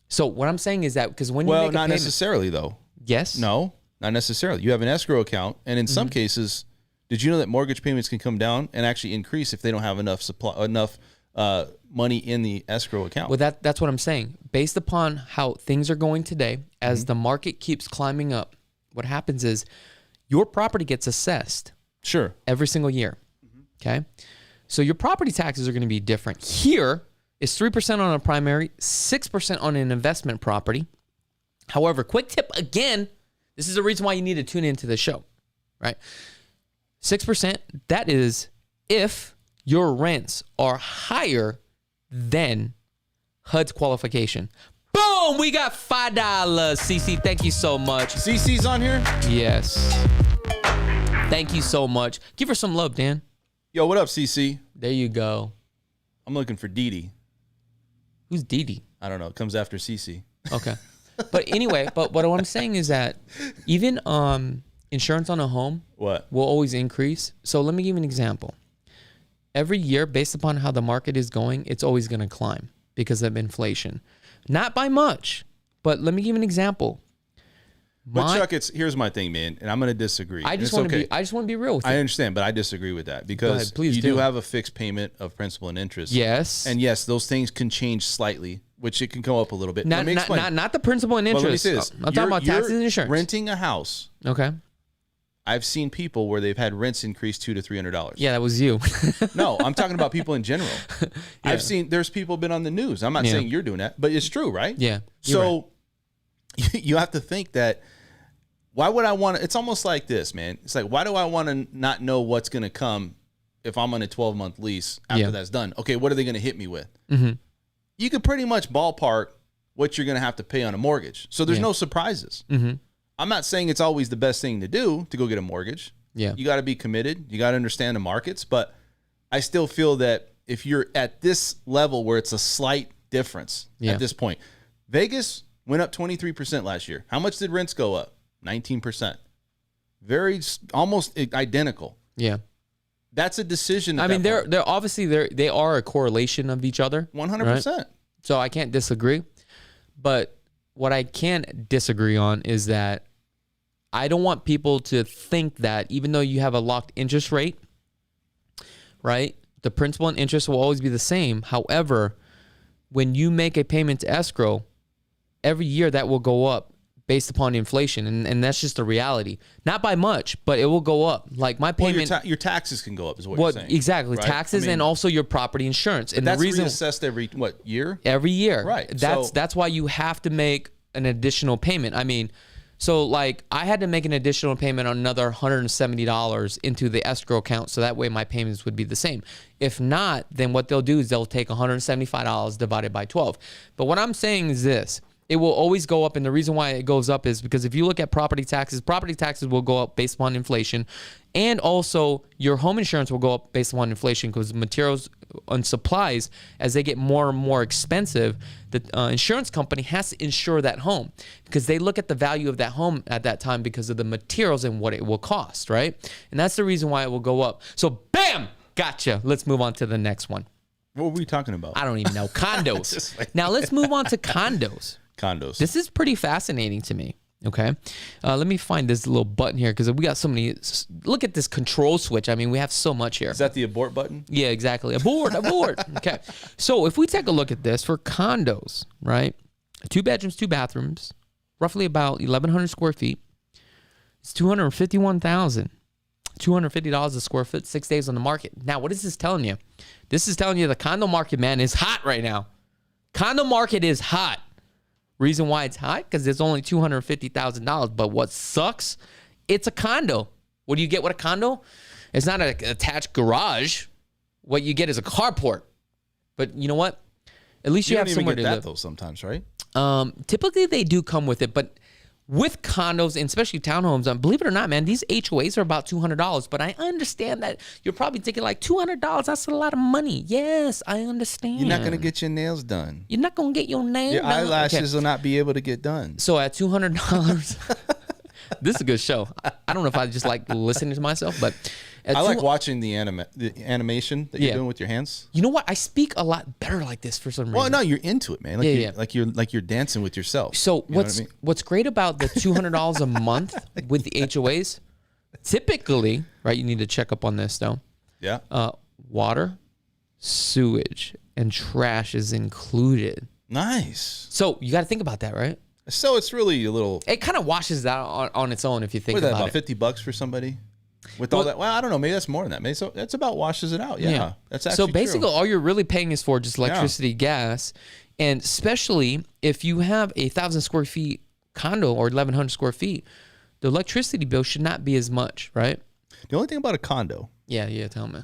So what I'm saying is that because when you make a not payment, necessarily though. Yes. No, not necessarily. You have an escrow account, and in some cases, did you know that mortgage payments can come down and actually increase if they don't have enough money in the escrow account? Well, that's what I'm saying. Based upon how things are going today, as the market keeps climbing up, what happens is your property gets assessed. Sure. Every single year. Okay. So your property taxes are going to be different. Here is 3% on a primary, 6% on an investment property. However, quick tip again, this is the reason why you need to tune into the show, right? 6%, that is if your rents are higher than HUD's qualification. Boom! We got $5. CC, thank you so much. CC's on here? Yes. Thank you so much. Give her some love, Dan. Yo, what up, CC? There you go. I'm looking for Dee Dee. Who's Dee Dee? I don't know. It comes after CC. Okay. But anyway, but what I'm saying is that even insurance on a home will always increase. So let me give you an example. Every year, based upon how the market is going, it's always going to climb because of inflation. Not by much, but let me give you an example. But Chuck, here's my thing, man, and I'm going to disagree. I just want to be real with you. I understand, but I disagree with that because you do have a fixed payment of principal and interest. Yes. And yes, those things can change slightly, which it can go up a little bit. Not the principal and interest. Let me say this. I'm talking about taxes and insurance. Renting a house. Okay. I've seen people where they've had rents increase $200 to $300. Yeah, that was you. No, I'm talking about people in general. Yeah. There's people been on the news. I'm not saying you're doing that, but it's true, right? Yeah. So you have to think that, why would I want to, it's almost like this, man. It's like, why do I want to not know what's going to come if I'm on a 12-month lease after that's done? Okay, what are they going to hit me with? You could pretty much ballpark what you're going to have to pay on a mortgage. So there's no surprises. I'm not saying it's always the best thing to do to go get a mortgage. Yeah. You got to be committed. You got to understand the markets. But I still feel that if you're at this level where it's a slight difference at this point, Vegas went up 23% last year. How much did rents go up? 19%. Almost identical. Yeah. That's a decision. I mean, they're obviously they are a correlation of each other. 100%. Right? So I can't disagree. But what I can disagree on is that I don't want people to think that even though you have a locked interest rate, right, the principal and interest will always be the same. However, when you make a payment to escrow, every year that will go up based upon inflation, and that's just the reality. Not by much, but it will go up. Like my payment, your taxes can go up, is what you're saying. Exactly, right? taxes and also your property insurance. And that's the reason reassessed every year? Every year, right? That's why you have to make an additional payment. I mean, so like I had to make an additional payment on another $170 into the escrow account, so that way my payments would be the same. If not, then what they'll do is they'll take $175 divided by 12. But what I'm saying is this. It will always go up, and the reason why it goes up is because if you look at property taxes will go up based upon inflation, and also your home insurance will go up based upon inflation because materials and supplies, as they get more and more expensive, the insurance company has to insure that home because they look at the value of that home at that time because of the materials and what it will cost, right? And that's the reason why it will go up. So, bam! Gotcha. Let's move on to the next one. What were we talking about? I don't even know. Condos. Now, let's move on to condos. Condos. This is pretty fascinating to me. Okay. Let me find this little button here because we got so many. Look at this control switch. I mean, we have so much here. Is that the abort button? Yeah, exactly. Abort. Okay. So if we take a look at this for condos, right? 2 bedrooms, 2 bathrooms, roughly about 1,100 square feet. It's $250 a square foot, 6 days on the market. Now, what is this telling you? This is telling you the condo market, man, is hot right now. Condo market is hot. Reason why it's high? Because it's only $250,000. But what sucks? It's a condo. What do you get with a condo? It's not an attached garage. What you get is a carport. But you know what? At least you have somewhere to live. Though sometimes, right? Typically they do come with it. But with condos and especially townhomes, believe it or not, man, these HOAs are about $200. But I understand that you're probably thinking like $200. That's a lot of money. Yes, I understand. You're not gonna get your nails done. You're not gonna get your nails Your done. eyelashes will not be able to get done. So at $200, this is a good show. I don't know if I just like listening to myself, but I like watching the animation that you're doing with your hands. You know what? I speak a lot better like this for some reason. Well, no, you're into it, man. Like you're dancing with yourself. So what's great about the $200 a month with the HOAs? Typically, right? You need to check up on this though. Yeah. Water, sewage, and trash is included. Nice. So you got to think about that, right? So it's really a little. It kind of washes that on its own if you think about it. About $50 for somebody. With all that, well, I don't know. Maybe that's more than that. Maybe so that's about washes it out. Yeah, that's actually so basically all you're really paying is for just electricity, gas, and especially if you have 1,000 square feet condo or 1,100 square feet, the electricity bill should not be as much, right? The only thing about a condo. Yeah, tell me.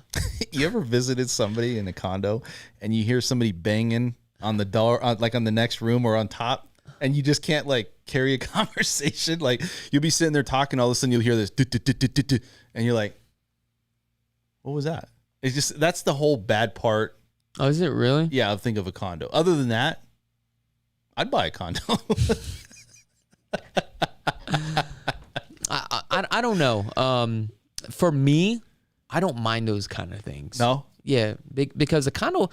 You ever visited somebody in a condo and you hear somebody banging on the door, like on the next room or on top, and you just can't like carry a conversation? Like you'll be sitting there talking, all of a sudden you'll hear this, and you're like, what was that? It's just, that's the whole bad part. Oh, is it really? Yeah, I'll think of a condo. Other than that, I'd buy a condo. I don't know. For me, I don't mind those kind of things. No? Yeah, because a condo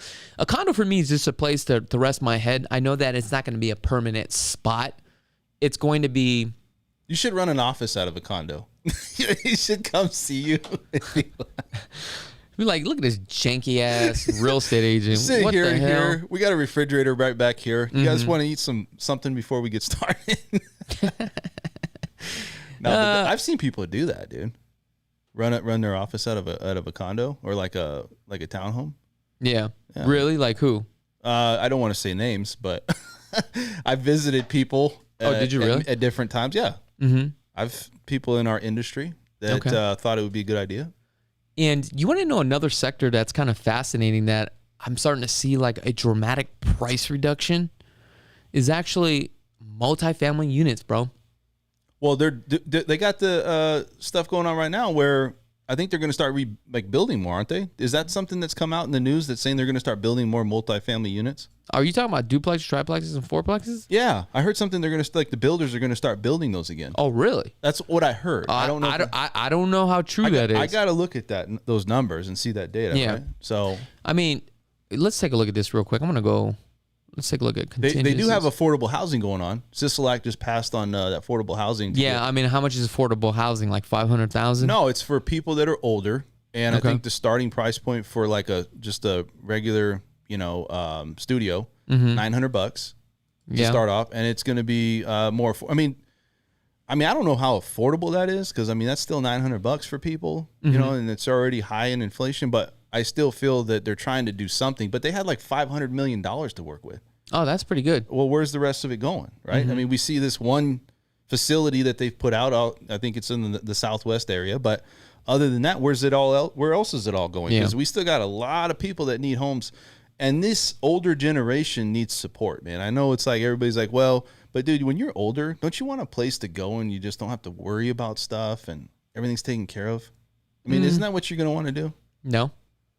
for me is just a place to rest my head. I know that it's not going to be a permanent spot. It's going to be. You should run an office out of a condo. He should come see you. Be like, look at this janky ass real estate agent. Sit what here, the hell? We got a refrigerator right back here. You guys want to eat something before we get started? No, but I've seen people do that, dude. Run their office out of a condo or like a townhome. Yeah. Really? Like who? I don't want to say names, but I visited people. Did you really? At different times, yeah. Mm-hmm. I've people in our industry that thought it would be a good idea. And you want to know another sector that's kind of fascinating that I'm starting to see like a dramatic price reduction is actually multifamily units, bro. Well, they got the stuff going on right now where I think they're going to start building more, aren't they? Is that something that's come out in the news that's saying they're going to start building more multifamily units? Are you talking about duplexes, triplexes, and fourplexes? Yeah, I heard something. They're going to the builders are going to start building those again. Oh, really? That's what I heard. I don't know. I don't know how true that is. I got to look at those numbers and see that data. Yeah. Right? So I mean, let's take a look at this real quick. I'm going to go. Let's take a look at contingencies. They do have affordable housing going on. Sisolak just passed on that affordable housing. Yeah, I mean, how much is affordable housing? Like $500,000? No, it's for people that are older, and I think the starting price point for like just a regular, studio, $900 to start off, and it's going to be more. I mean, I don't know how affordable that is because that's still $900 for people, and it's already high in inflation, but. I still feel that they're trying to do something, but they had like $500 million to work with. Oh, that's pretty good. Well, where's the rest of it going, right? I mean, we see this one facility that they've put out. I think it's in the Southwest area, but other than that, where's it all? Where else is it all going? Because we still got a lot of people that need homes, and this older generation needs support, man. I know it's like everybody's like, well, but dude, when you're older, don't you want a place to go and you just don't have to worry about stuff and everything's taken care of? I mean, isn't that what you're going to want to do? No.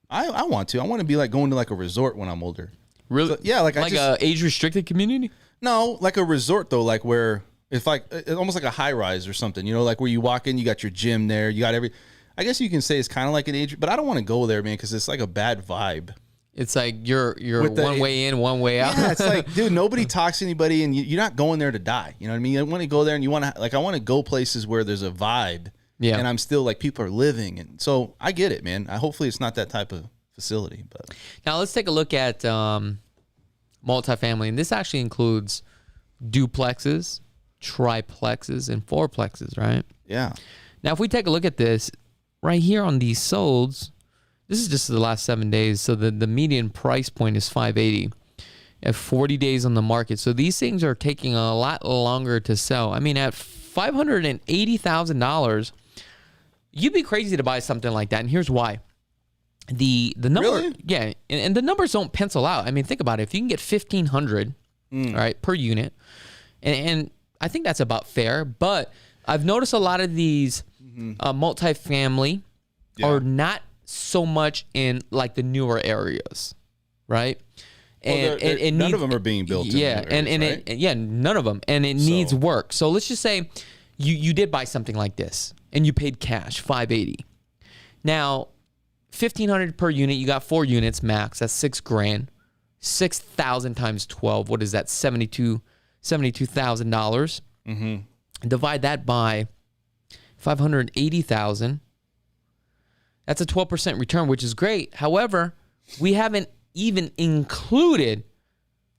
I want to. I want to be like going to like a resort when I'm older. Really? So, yeah, like a age restricted community. No, like a resort though, like where it's like almost like a high rise or something. Like where you walk in, you got your gym there, you got I guess you can say it's kind of like an age, but I don't want to go there, man, because it's like a bad vibe. It's like you're one way in, one way out. Yeah, it's like, dude, nobody talks to anybody, and you're not going there to die. You know what I mean? I want to go there, and I want to go places where there's a vibe. Yeah. And I'm still like people are living. And so I get it, man. Hopefully it's not that type of facility. But now let's take a look at multifamily. And this actually includes duplexes, triplexes, and fourplexes, right? Yeah. Now, if we take a look at this right here on these solds, this is just the last 7 days. So the median price point is $580 at 40 days on the market. So these things are taking a lot longer to sell. I mean, at $580,000, you'd be crazy to buy something like that, and here's why. The number, really? Yeah, and the numbers don't pencil out. I mean, think about it. If you can get $1,500, right, per unit, and I think that's about fair. But I've noticed a lot of these multifamily are not so much in like the newer areas, right? And, none of them are being built. Yeah, in areas, right? None of them, and it needs work. So let's just say you did buy something like this, and you paid cash $580. Now, $1,500 per unit. You got 4 units max. That's $6,000. 6,000 times 12. What is that? $72,000. Divide that by 580,000. That's a 12% return, which is great. However, we haven't even included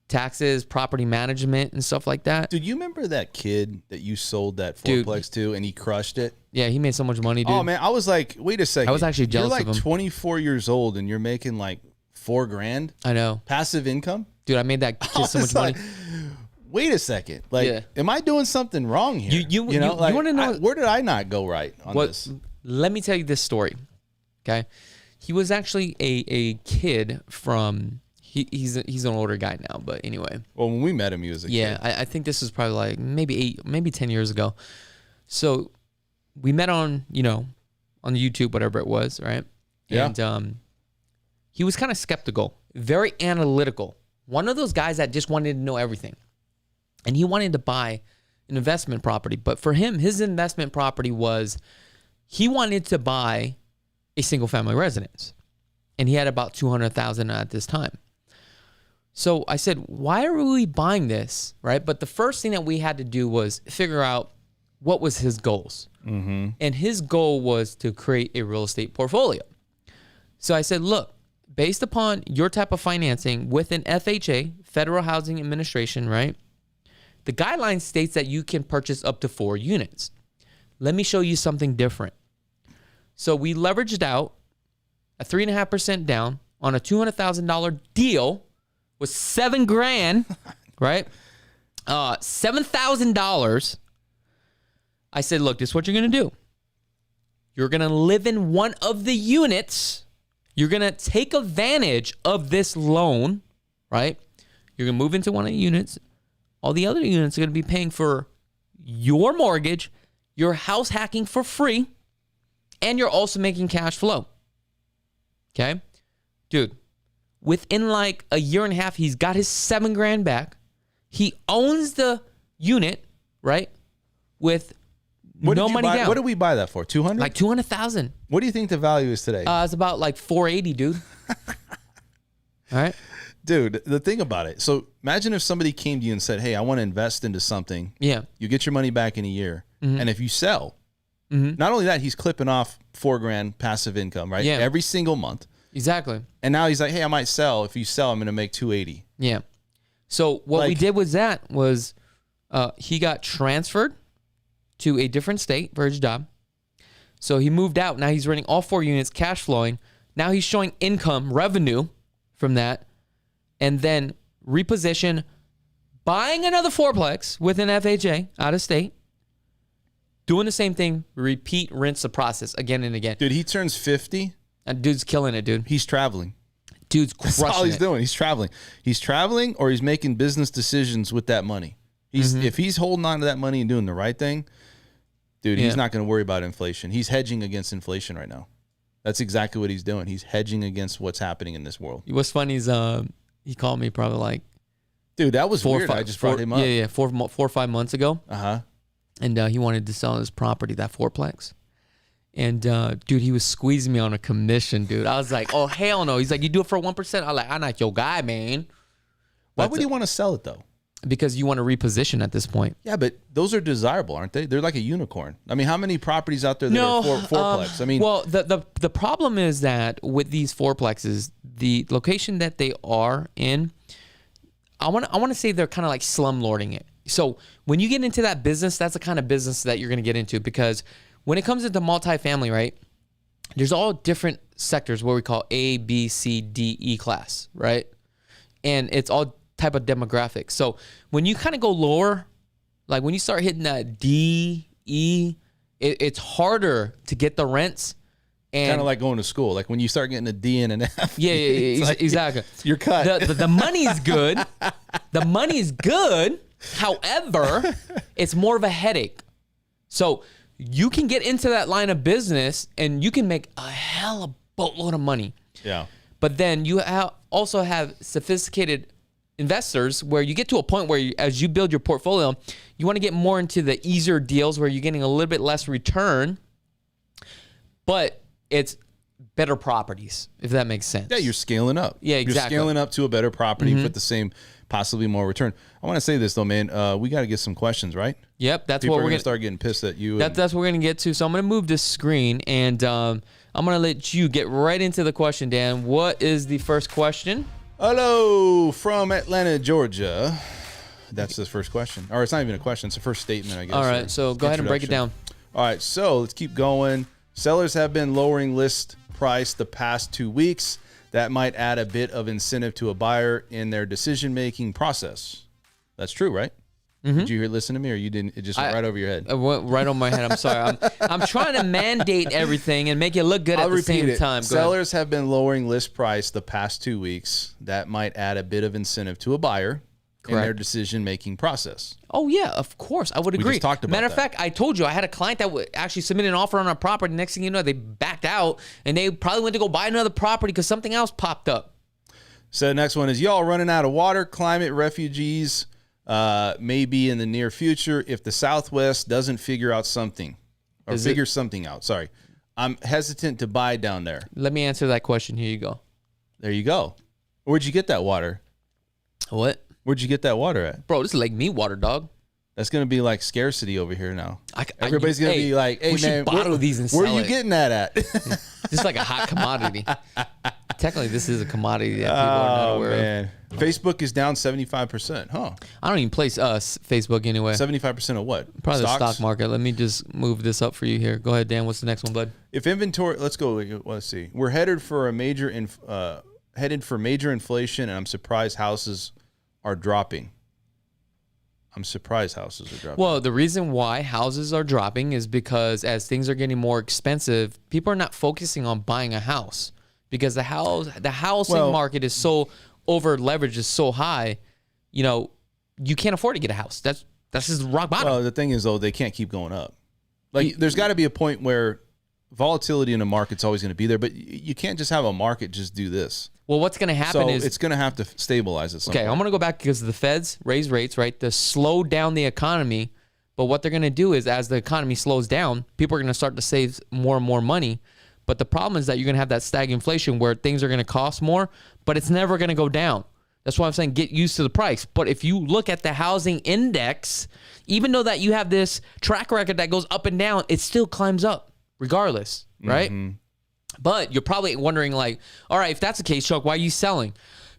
taxes, property management, and stuff like that. Dude, you remember that kid that you sold that fourplex to, and he crushed it? Yeah, he made so much money, dude. Oh man, I was like, wait a second. I was actually jealous of him. You're like of 24 years old, and you're making like $4,000. I know. Passive income. Dude, I made that kid so much money. Wait a second. Like, am I doing something wrong here? You want to know where did I not go right on this? Let me tell you this story. Okay, he was actually a kid from. He's an older guy now, but anyway. Well, when we met him, he was a kid. Yeah, I think this was probably like maybe 10 years ago. So we met on YouTube, whatever it was, right? Yeah. And he was kind of skeptical, very analytical. One of those guys that just wanted to know everything. And he wanted to buy an investment property. But for him, his investment property was he wanted to buy a single family residence. And he had about 200,000 at this time. So I said, why are we buying this, right? But the first thing that we had to do was figure out what was his goals. And his goal was to create a real estate portfolio. So I said, look, based upon your type of financing with an FHA, Federal Housing Administration, right? The guideline states that you can purchase up to 4 units. Let me show you something different. So we leveraged out a 3.5% down on a $200,000 deal with $7,000, right? $7,000. I said, look, this is what you're going to do. You're going to live in one of the units. You're going to take advantage of this loan, right? You're going to move into one of the units. All the other units are going to be paying for your mortgage, your house hacking for free, and you're also making cash flow. Okay? Dude, within like a year and a half, he's got his $7,000 back. He owns the unit, right? With no money down. What did we buy that for? 200? Like 200,000. What do you think the value is today? It's about like 480, dude. All right. Dude, the thing about it. So imagine if somebody came to you and said, hey, I want to invest into something. Yeah. You get your money back in a year. And if you sell, not only that, he's clipping off $4,000 passive income, right? Yeah. Every single month. Exactly. And now he's like, hey, I might sell. If you sell, I'm going to make 280. Yeah. So what we did with that was he got transferred to a different state for his job. So he moved out. Now he's renting all 4 units, cash flowing. Now he's showing income, revenue from that. And then reposition, buying another fourplex with an FHA out of state, doing the same thing, repeat, rinse the process again and again. Dude, he turns 50. And dude's killing it, dude. He's traveling. Dude's crushing it. That's all he's doing. He's traveling. He's traveling, or he's making business decisions with that money. If he's holding on to that money and doing the right thing, dude, he's not going to worry about inflation. He's hedging against inflation right now. That's exactly what he's doing. He's hedging against what's happening in this world. What's funny is he called me probably like, dude, that was weird. I just brought him up. Yeah, 4 or 5 months ago. And he wanted to sell his property, that fourplex. And dude, he was squeezing me on a commission, dude. I was like, oh hell no. He's like, you do it for 1%. I'm like, I'm not your guy, man. Why would you want to sell it though? Because you want to reposition at this point. Yeah, but those are desirable, aren't they? They're like a unicorn. I mean, how many properties out there that are fourplex? I mean, well, the problem is that with these fourplexes, the location that they are in, I want to say they're kind of like slumlording it. So when you get into that business, that's the kind of business that you're going to get into, because when it comes into multifamily, right, there's all different sectors, what we call A, B, C, D, E class, right? And it's all type of demographics. So when you kind of go lower, like when you start hitting that D, E, it's harder to get the rents. And kind of like going to school. Like when you start getting a D and an F. Yeah, exactly. You're cut. The money's good. The money's good. However, It's more of a headache. So you can get into that line of business and you can make a hell of a boatload of money. Yeah. But then you also have sophisticated investors where you get to a point where as you build your portfolio, you want to get more into the easier deals where you're getting a little bit less return, but it's better properties, if that makes sense. Yeah, you're scaling up. Yeah, exactly. You're scaling up to a better property with the same, possibly more return. I want to say this though, man. We got to get some questions, right? Yep, that's People what are we're gonna start getting pissed at you. That's what we're gonna get to. So I'm gonna move this screen, and I'm gonna let you get right into the question, Dan. What is the first question? Hello from Atlanta, Georgia. That's the first question. Or it's not even a question. It's the first statement, I guess. All right, so go ahead and break it down. All right, so let's keep going. Sellers have been lowering list price the past 2 weeks. That might add a bit of incentive to a buyer in their decision-making process. That's true, right? Did you listen to me, or you didn't? It just went right over your head. It went right on my head. I'm sorry. I'm trying to mandate everything and make it look good at the same time. Sellers have been lowering list price the past 2 weeks. That might add a bit of incentive to a buyer in their decision-making process. Oh, yeah, of course. I would agree. We just talked about Matter of fact, I told you I had a client that would actually submit an offer on our property. Next thing you know, they backed out, and they probably went to go buy another property because something else popped up. So the next one is, y'all running out of water, climate refugees, maybe in the near future if the Southwest doesn't figure out something or figure something out. Sorry. I'm hesitant to buy down there. Let me answer that question. Here you go. There you go. Where'd you get that water? What? Where'd you get that water at? Bro, this is like me water, dog. That's going to be like scarcity over here now. Everybody's going to be like, hey, man, bottle these and where sell are you getting that at? Just like a hot commodity. Technically, this is a commodity that people are not aware of. Facebook is down 75%. Huh. I don't even place Facebook anyway. 75% of what? Probably Stocks? the stock market. Let me just move this up for you here. Go ahead, Dan. What's the next one, bud? If inventory, let's go. Let's see. We're headed for major inflation, and I'm surprised houses are dropping. Well, the reason why houses are dropping is because as things are getting more expensive, people are not focusing on buying a house because the housing market is so over leveraged, is so high. You know, you can't afford to get a house. That's just rock bottom. Well, the thing is though, they can't keep going up. Like there's got to be a point where volatility in the market's always going to be there, but you can't just have a market just do this. Well, what's going to happen is it's going to have to stabilize at some point. I'm going to go back because the Feds raise rates, right, to slow down the economy. But what they're going to do is as the economy slows down, people are going to start to save more and more money. But the problem is that you're going to have that stagflation where things are going to cost more, but it's never going to go down. That's why I'm saying get used to the price. But if you look at the housing index, even though that you have this track record that goes up and down, it still climbs up regardless, right? Mm-hmm. But you're probably wondering like, all right, if that's the case, Chuck, why are you selling?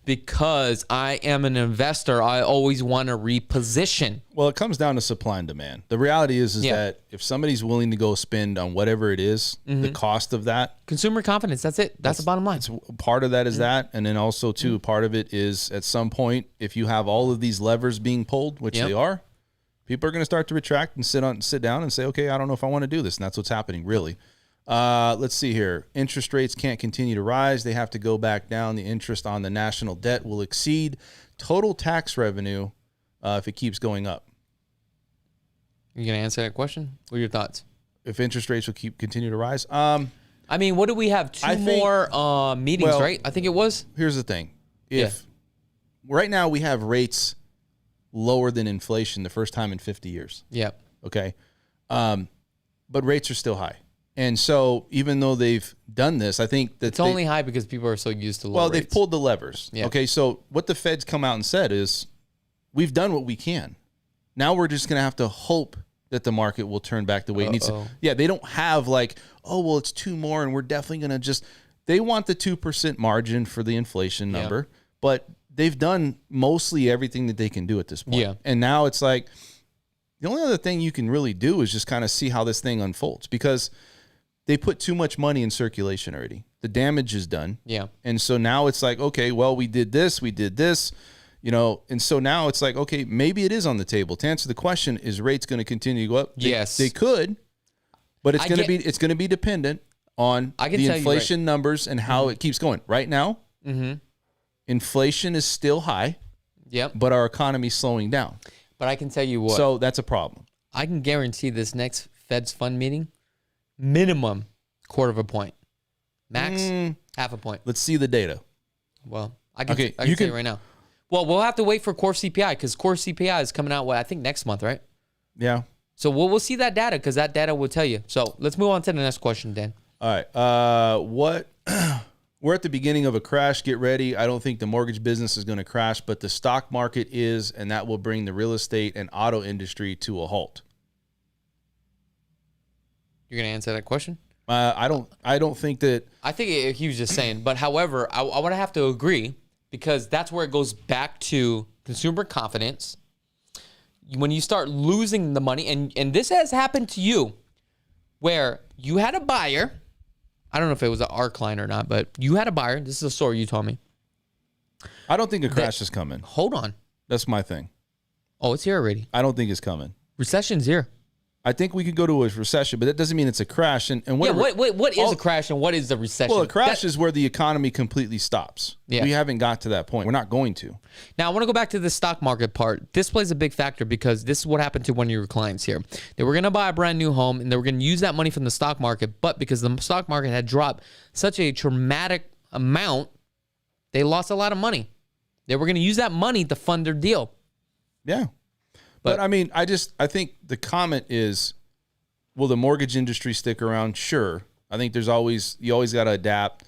Because I am an investor. I always want to reposition. Well, it comes down to supply and demand. The reality is that if somebody's willing to go spend on whatever it is, the cost of that. Consumer confidence, that's it. That's the bottom line. Part of that is that. And then also, too, part of it is at some point, if you have all of these levers being pulled, which they are, people are going to start to retract and sit down and say, okay, I don't know if I want to do this. And that's what's happening, really. Let's see here. Interest rates can't continue to rise. They have to go back down. The interest on the national debt will exceed total tax revenue if it keeps going up. You going to answer that question? What are your thoughts? If interest rates will continue to rise? I mean, what do we have? Two more meetings, right? I think it was. Here's the thing. If right now we have rates lower than inflation the first time in 50 years. Yeah. Okay. But rates are still high. And so even though they've done this, I think that it's only high because people are so used to low rates. They've pulled the levers. Yeah. Okay, so what the Fed's come out and said is we've done what we can. Now we're just going to have to hope that the market will turn back the way it needs to. Yeah, they don't have like, oh, well, it's 2 more and we're definitely going to just – they want the 2% margin for the inflation number, but they've done mostly everything that they can do at this point. Yeah. And now it's like the only other thing you can really do is just kind of see how this thing unfolds because – they put too much money in circulation already. The damage is done. Yeah. And so now it's like, okay, well, we did this, you know, and so now it's like, okay, maybe it is on the table. To answer the question, is rates going to continue to go up? Yes. They could, but it's going to be dependent on the inflation numbers and how it keeps going. Right now, inflation is still high. Yep. But our economy's slowing down. But I can tell you what. So that's a problem. I can guarantee this next Fed's fund meeting, minimum 1/4 point. Max, 1/2 point. Let's see the data. Well, I can tell you right now. Well, we'll have to wait for core CPI because core CPI is coming out, I think next month, right? Yeah. So we'll see that data because that data will tell you. So let's move on to the next question, Dan. All right. We're at the beginning of a crash. Get ready. I don't think the mortgage business is going to crash, but the stock market is, and that will bring the real estate and auto industry to a halt. You're going to answer that question? I don't think that. I think he was just saying, but however, I would have to agree because that's where it goes back to consumer confidence. When you start losing the money, and this has happened to you, where you had a buyer, I don't know if it was an ARC line or not, but you had a buyer. This is a story you told me. I don't think a crash is coming. Hold on. That's my thing. Oh, it's here already. I don't think it's coming. Recession's here. I think we could go to a recession, but that doesn't mean it's a crash. And what is a crash and what is the recession? Well, a crash is where the economy completely stops. Yeah. We haven't got to that point. We're not going to. Now, I want to go back to the stock market part. This plays a big factor because this is what happened to one of your clients here. They were going to buy a brand new home and they were going to use that money from the stock market, but because the stock market had dropped such a traumatic amount, they lost a lot of money. They were going to use that money to fund their deal. Yeah. But I mean, I think the comment is, will the mortgage industry stick around? Sure. I think you always got to adapt.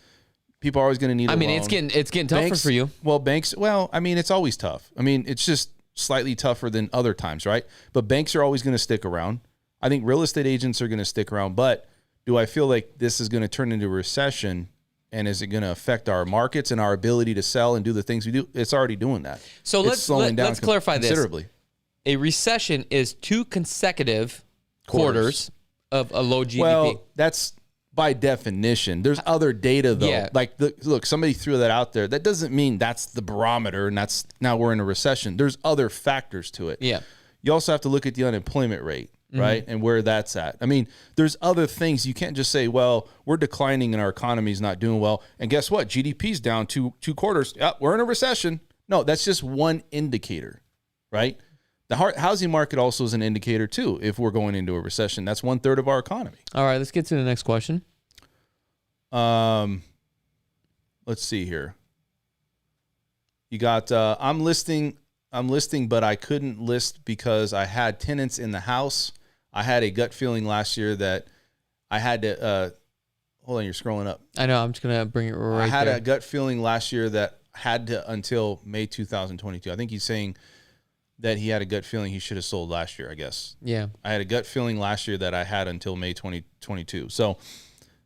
People are always going to need a loan. It's getting tougher for you. Well, banks, it's always tough. I mean, it's just slightly tougher than other times, right? But banks are always going to stick around. I think real estate agents are going to stick around. But do I feel like this is going to turn into a recession? And is it going to affect our markets and our ability to sell and do the things we do? It's already doing that. So let's clarify this. Considerably. A recession is 2 consecutive quarters of a low GDP. Well, that's by definition. There's other data though. Yeah. Like look, somebody threw that out there. That doesn't mean that's the barometer and that's now we're in a recession. There's other factors to it. Yeah. You also have to look at the unemployment rate, right? And where that's at. I mean, there's other things. You can't just say, well, we're declining and our economy's not doing well. And guess what? GDP's down two quarters. Yep, we're in a recession. No, that's just one indicator, right? The housing market also is an indicator too. If we're going into a recession, that's 1/3 of our economy. All right, let's get to the next question. Let's see here. You got I'm listing, but I couldn't list because I had tenants in the house. I had a gut feeling last year that I had to. Hold on, you're scrolling up. I know. I'm just gonna bring it right. I had there. a gut feeling last year that had to until May 2022. I think he's saying that he had a gut feeling he should have sold last year, I guess. Yeah. I had a gut feeling last year that I had until May 2022. So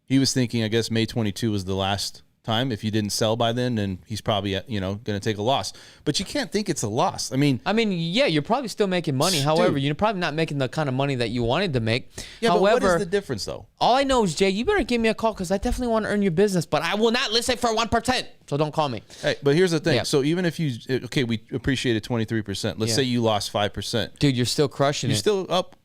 he was thinking, I guess, May 22 was the last time. If you didn't sell by then he's probably, going to take a loss. But you can't think it's a loss. I mean, yeah, you're probably still making money. However, you're probably not making the kind of money that you wanted to make. Yeah, however, but what is the difference, though? All I know is, Jay, you better give me a call because I definitely want to earn your business, but I will not list it for 1%. So don't call me. Hey, but here's the thing. Yeah. So even if we appreciated 23%. Let's say you lost 5%. Dude, you're still crushing it. You're still up.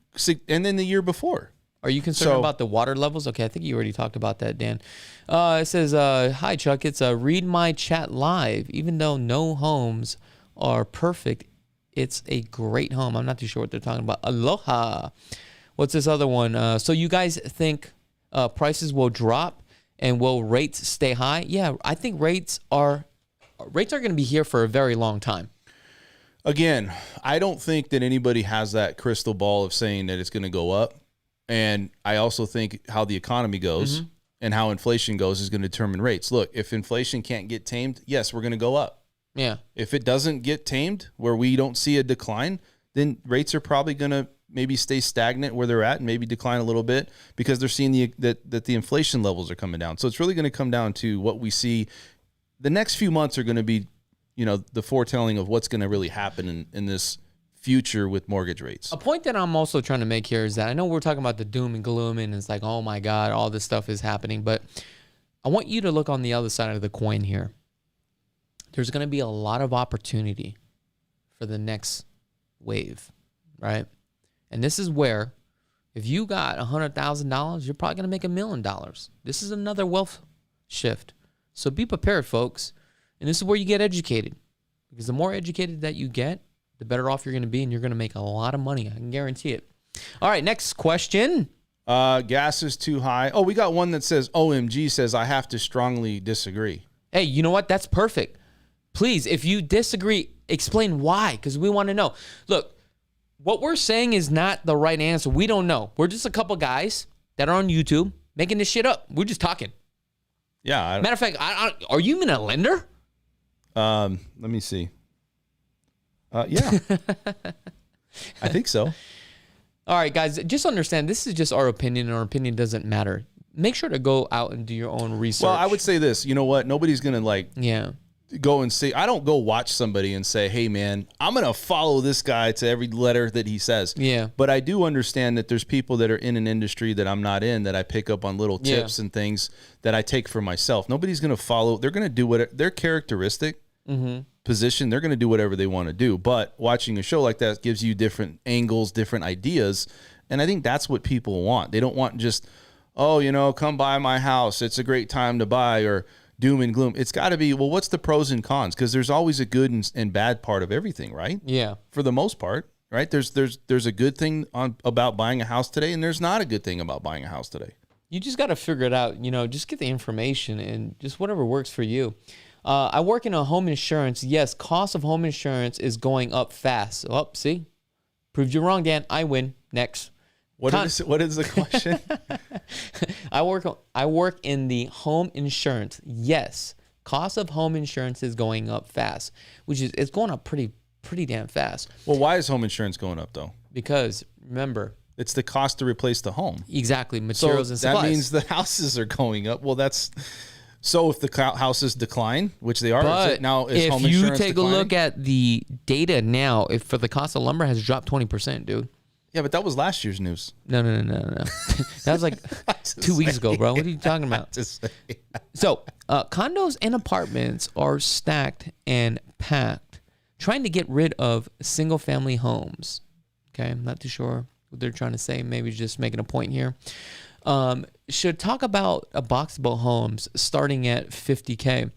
And then the year before. Are you concerned about the water levels? Okay, I think you already talked about that, Dan. It says, hi, Chuck. It's read my chat live. Even though no homes are perfect, it's a great home. I'm not too sure what they're talking about. Aloha. What's this other one? So you guys think prices will drop and will rates stay high? Yeah, I think rates are going to be here for a very long time. Again, I don't think that anybody has that crystal ball of saying that it's going to go up. And I also think how the economy goes and how inflation goes is going to determine rates. Look, if inflation can't get tamed, yes, we're going to go up. Yeah. If it doesn't get tamed, where we don't see a decline, then rates are probably going to maybe stay stagnant where they're at and maybe decline a little bit because they're seeing that the inflation levels are coming down. So it's really going to come down to what we see. The next few months are going to be, the foretelling of what's going to really happen in this future with mortgage rates. A point that I'm also trying to make here is that I know we're talking about the doom and gloom and it's like, oh my God, all this stuff is happening. But I want you to look on the other side of the coin here. There's going to be a lot of opportunity for the next wave, right? And this is where if you got $100,000, you're probably going to make $1 million. This is another wealth shift. So be prepared, folks. And this is where you get educated. Because the more educated that you get, the better off you're going to be, and you're going to make a lot of money. I can guarantee it. All right, next question. Gas is too high. Oh, we got one that says, OMG says, I have to strongly disagree. Hey, you know what? That's perfect. Please, if you disagree, explain why, because we want to know. Look, what we're saying is not the right answer. We don't know. We're just a couple guys that are on YouTube making this shit up. We're just talking. Yeah. Matter of fact, are you even a lender? Let me see. Yeah. I think so. All right, guys, just understand this is just our opinion, and our opinion doesn't matter. Make sure to go out and do your own research. Well, I would say this. You know what? Nobody's going to go and say, I don't go watch somebody and say, hey, man, I'm going to follow this guy to every letter that he says. Yeah. But I do understand that there's people that are in an industry that I'm not in that I pick up on little tips and things that I take for myself. Nobody's going to follow. They're going to do what their characteristic position. They're going to do whatever they want to do. But watching a show like that gives you different angles, different ideas. And I think that's what people want. They don't want just, oh, you know, come buy my house. It's a great time to buy, or doom and gloom. It's got to be, well, what's the pros and cons? Because there's always a good and bad part of everything, right? Yeah. For the most part, right? There's a good thing about buying a house today, and there's not a good thing about buying a house today. You just got to figure it out. You know, just get the information and just whatever works for you. I work in a home insurance. Yes, cost of home insurance is going up fast. Oh, see? Proved you wrong, Dan. I win. Next. What is the question? I work in the home insurance. Yes, cost of home insurance is going up fast, it's going up pretty damn fast. Well, why is home insurance going up though? Because remember, it's the cost to replace the home. Exactly, materials and supplies. That means the houses are going up. Well, so if the houses decline, which they are, but is home insurance if you take a look at the data now, for the cost of lumber has dropped 20%, dude. Yeah, but that was last year's news. No. That was like 2 weeks ago, bro. What are you talking about? So, condos and apartments are stacked and packed, trying to get rid of single-family homes. Okay, I'm not too sure what they're trying to say. Maybe just making a point here. Should talk about boxable homes starting at $50K.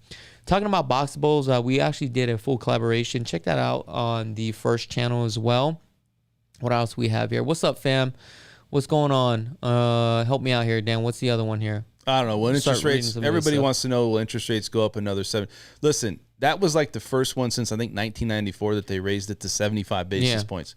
Talking about boxables, we actually did a full collaboration. Check that out on the first channel as well. What else we have here? What's up, fam? What's going on? Help me out here, Dan. What's the other one here? I don't know. When interest rates, everybody wants to know, will interest rates go up another 7? Listen, that was like the first one since I think 1994 that they raised it to 75 basis points.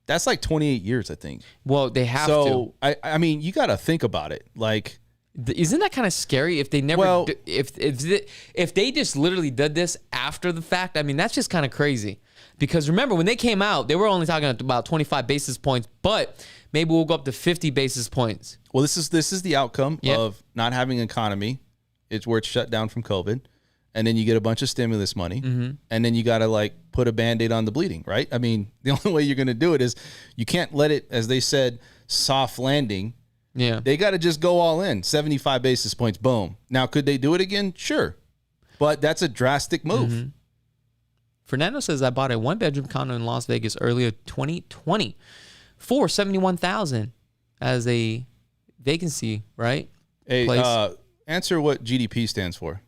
That's like 28 years, I think. Well, they have to. So, I mean, you got to think about it. Like, isn't that kind of scary if they never, if they just literally did this after the fact? I mean, that's just kind of crazy. Because remember, when they came out, they were only talking about 25 basis points, but maybe we'll go up to 50 basis points. Well, this is the outcome of not having an economy. It's where it's shut down from COVID. And then you get a bunch of stimulus money. And then you got to like put a Band-Aid on the bleeding, right? I mean, the only way you're going to do it is you can't let it, as they said, soft landing. Yeah. They got to just go all in. 75 basis points, boom. Now, could they do it again? Sure. But that's a drastic move. Fernando says, I bought a one-bedroom condo in Las Vegas earlier 2020 for $71,000 as a vacancy, right? Hey, answer what GDP stands for.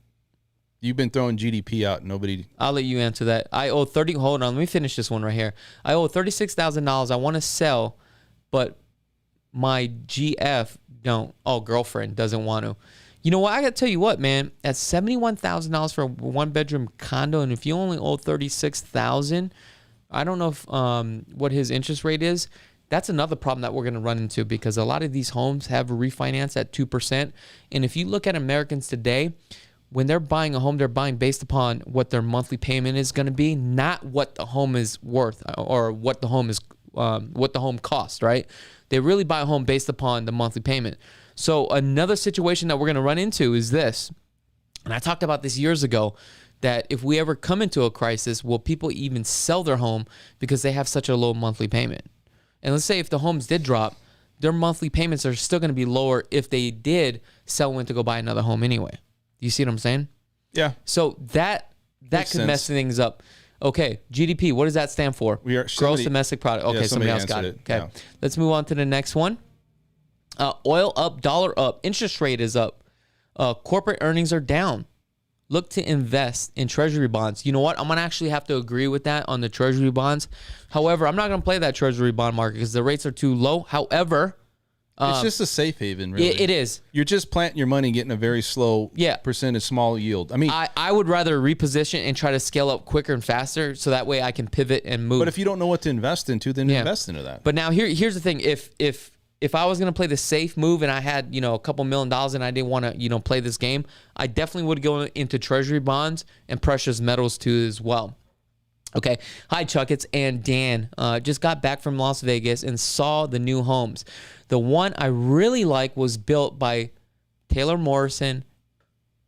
You've been throwing GDP out. Nobody. I'll let you answer that. I owe hold on, let me finish this one right here. I owe $36,000. I want to sell, but my GF girlfriend doesn't want to. You know what? I got to tell you what, man. At $71,000 for a one-bedroom condo, and if you only owe $36,000, I don't know if what his interest rate is. That's another problem that we're going to run into because a lot of these homes have refinance at 2%. And if you look at Americans today, when they're buying a home, they're buying based upon what their monthly payment is going to be, not what the home is worth or what the home costs, right? They really buy a home based upon the monthly payment. So another situation that we're going to run into is this, and I talked about this years ago, that if we ever come into a crisis, will people even sell their home because they have such a low monthly payment? And let's say if the homes did drop, their monthly payments are still going to be lower if they did sell one to go buy another home anyway. Do you see what I'm saying? Yeah. So that could mess things up. Okay, GDP, what does that stand for? Gross domestic product. Okay, somebody else got it. Okay, let's move on to the next one. Oil up, dollar up, interest rate is up. Corporate earnings are down. look to invest in treasury bonds. You know what? I'm going to actually have to agree with that on the treasury bonds. However, I'm not going to play that treasury bond market because the rates are too low. However, it's just a safe haven, really. It is. You're just planting your money, getting a very slow percentage, small yield. I mean, I would rather reposition and try to scale up quicker and faster so that way I can pivot and move. But if you don't know what to invest into, then invest into that. But now here's the thing. If I was going to play the safe move and I had, a couple $1 million and I didn't want to, play this game, I definitely would go into treasury bonds and precious metals too as well. Okay. Hi, Chakits and Dan. Just got back from Las Vegas and saw the new homes. The one I really like was built by Taylor Morrison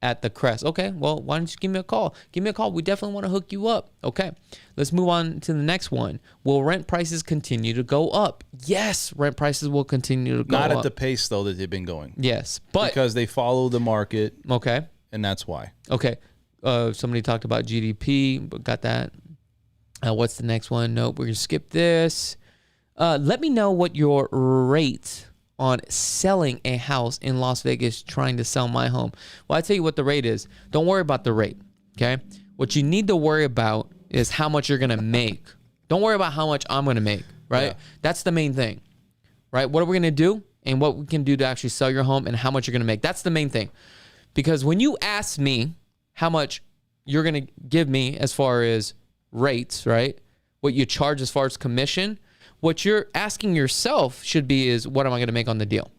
at the Crest. Okay, well, why don't you give me a call? Give me a call. We definitely want to hook you up. Okay, let's move on to the next one. Will rent prices continue to go up? Yes, rent prices will continue to go up. Not at the pace, though, that they've been going. Yes, but because they follow the market. Okay. And that's why. Okay. Somebody talked about GDP, but got that. What's the next one? Nope, we're going to skip this. Let me know what your rate on selling a house in Las Vegas trying to sell my home. Well, I tell you what the rate is. Don't worry about the rate, okay? What you need to worry about is how much you're going to make. Don't worry about how much I'm going to make, right? Yeah. That's the main thing, right? What are we going to do and what we can do to actually sell your home and how much you're going to make. That's the main thing. Because when you ask me how much you're going to give me as far as rates, right? What you charge as far as commission, what you're asking yourself should be is, what am I going to make on the deal?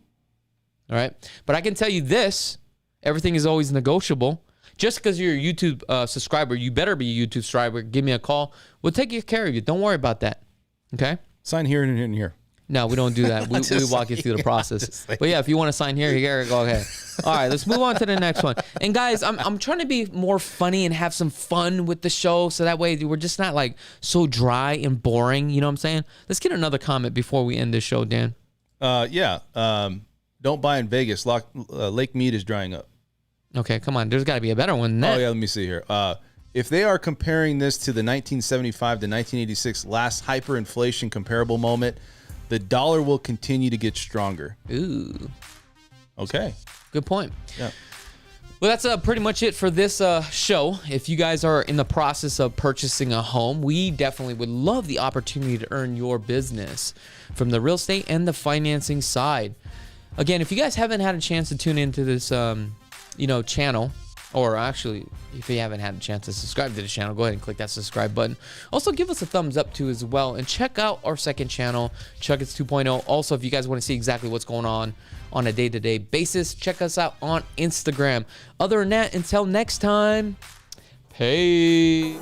All right. But I can tell you this, everything is always negotiable. Just because you're a YouTube subscriber, you better be a YouTube subscriber. Give me a call. We'll take care of you. Don't worry about that. Okay. Sign here and here. No, we don't do that. We walk you through the process. But yeah, if you want to sign here, go ahead. All right, let's move on to the next one. And guys, I'm trying to be more funny and have some fun with the show, so that way we're just not like so dry and boring. You know what I'm saying? Let's get another comment before we end this show, Dan. Don't buy in Vegas. Lake Mead is drying up. Okay, come on. There's got to be a better one than that. Oh yeah, let me see here. If they are comparing this to the 1975 to 1986 last hyperinflation comparable moment, the dollar will continue to get stronger. Ooh. Okay. Good point. Yeah. Well, that's pretty much it for this show. If you guys are in the process of purchasing a home, we definitely would love the opportunity to earn your business from the real estate and the financing side. Again, if you guys haven't had a chance to tune into this, channel, or actually, if you haven't had a chance to subscribe to the channel, go ahead and click that subscribe button. Also, give us a thumbs up too as well. And check out our second channel, Chakits 2.0. Also, if you guys want to see exactly what's going on a day-to-day basis, check us out on Instagram. Other than that, until next time, peace.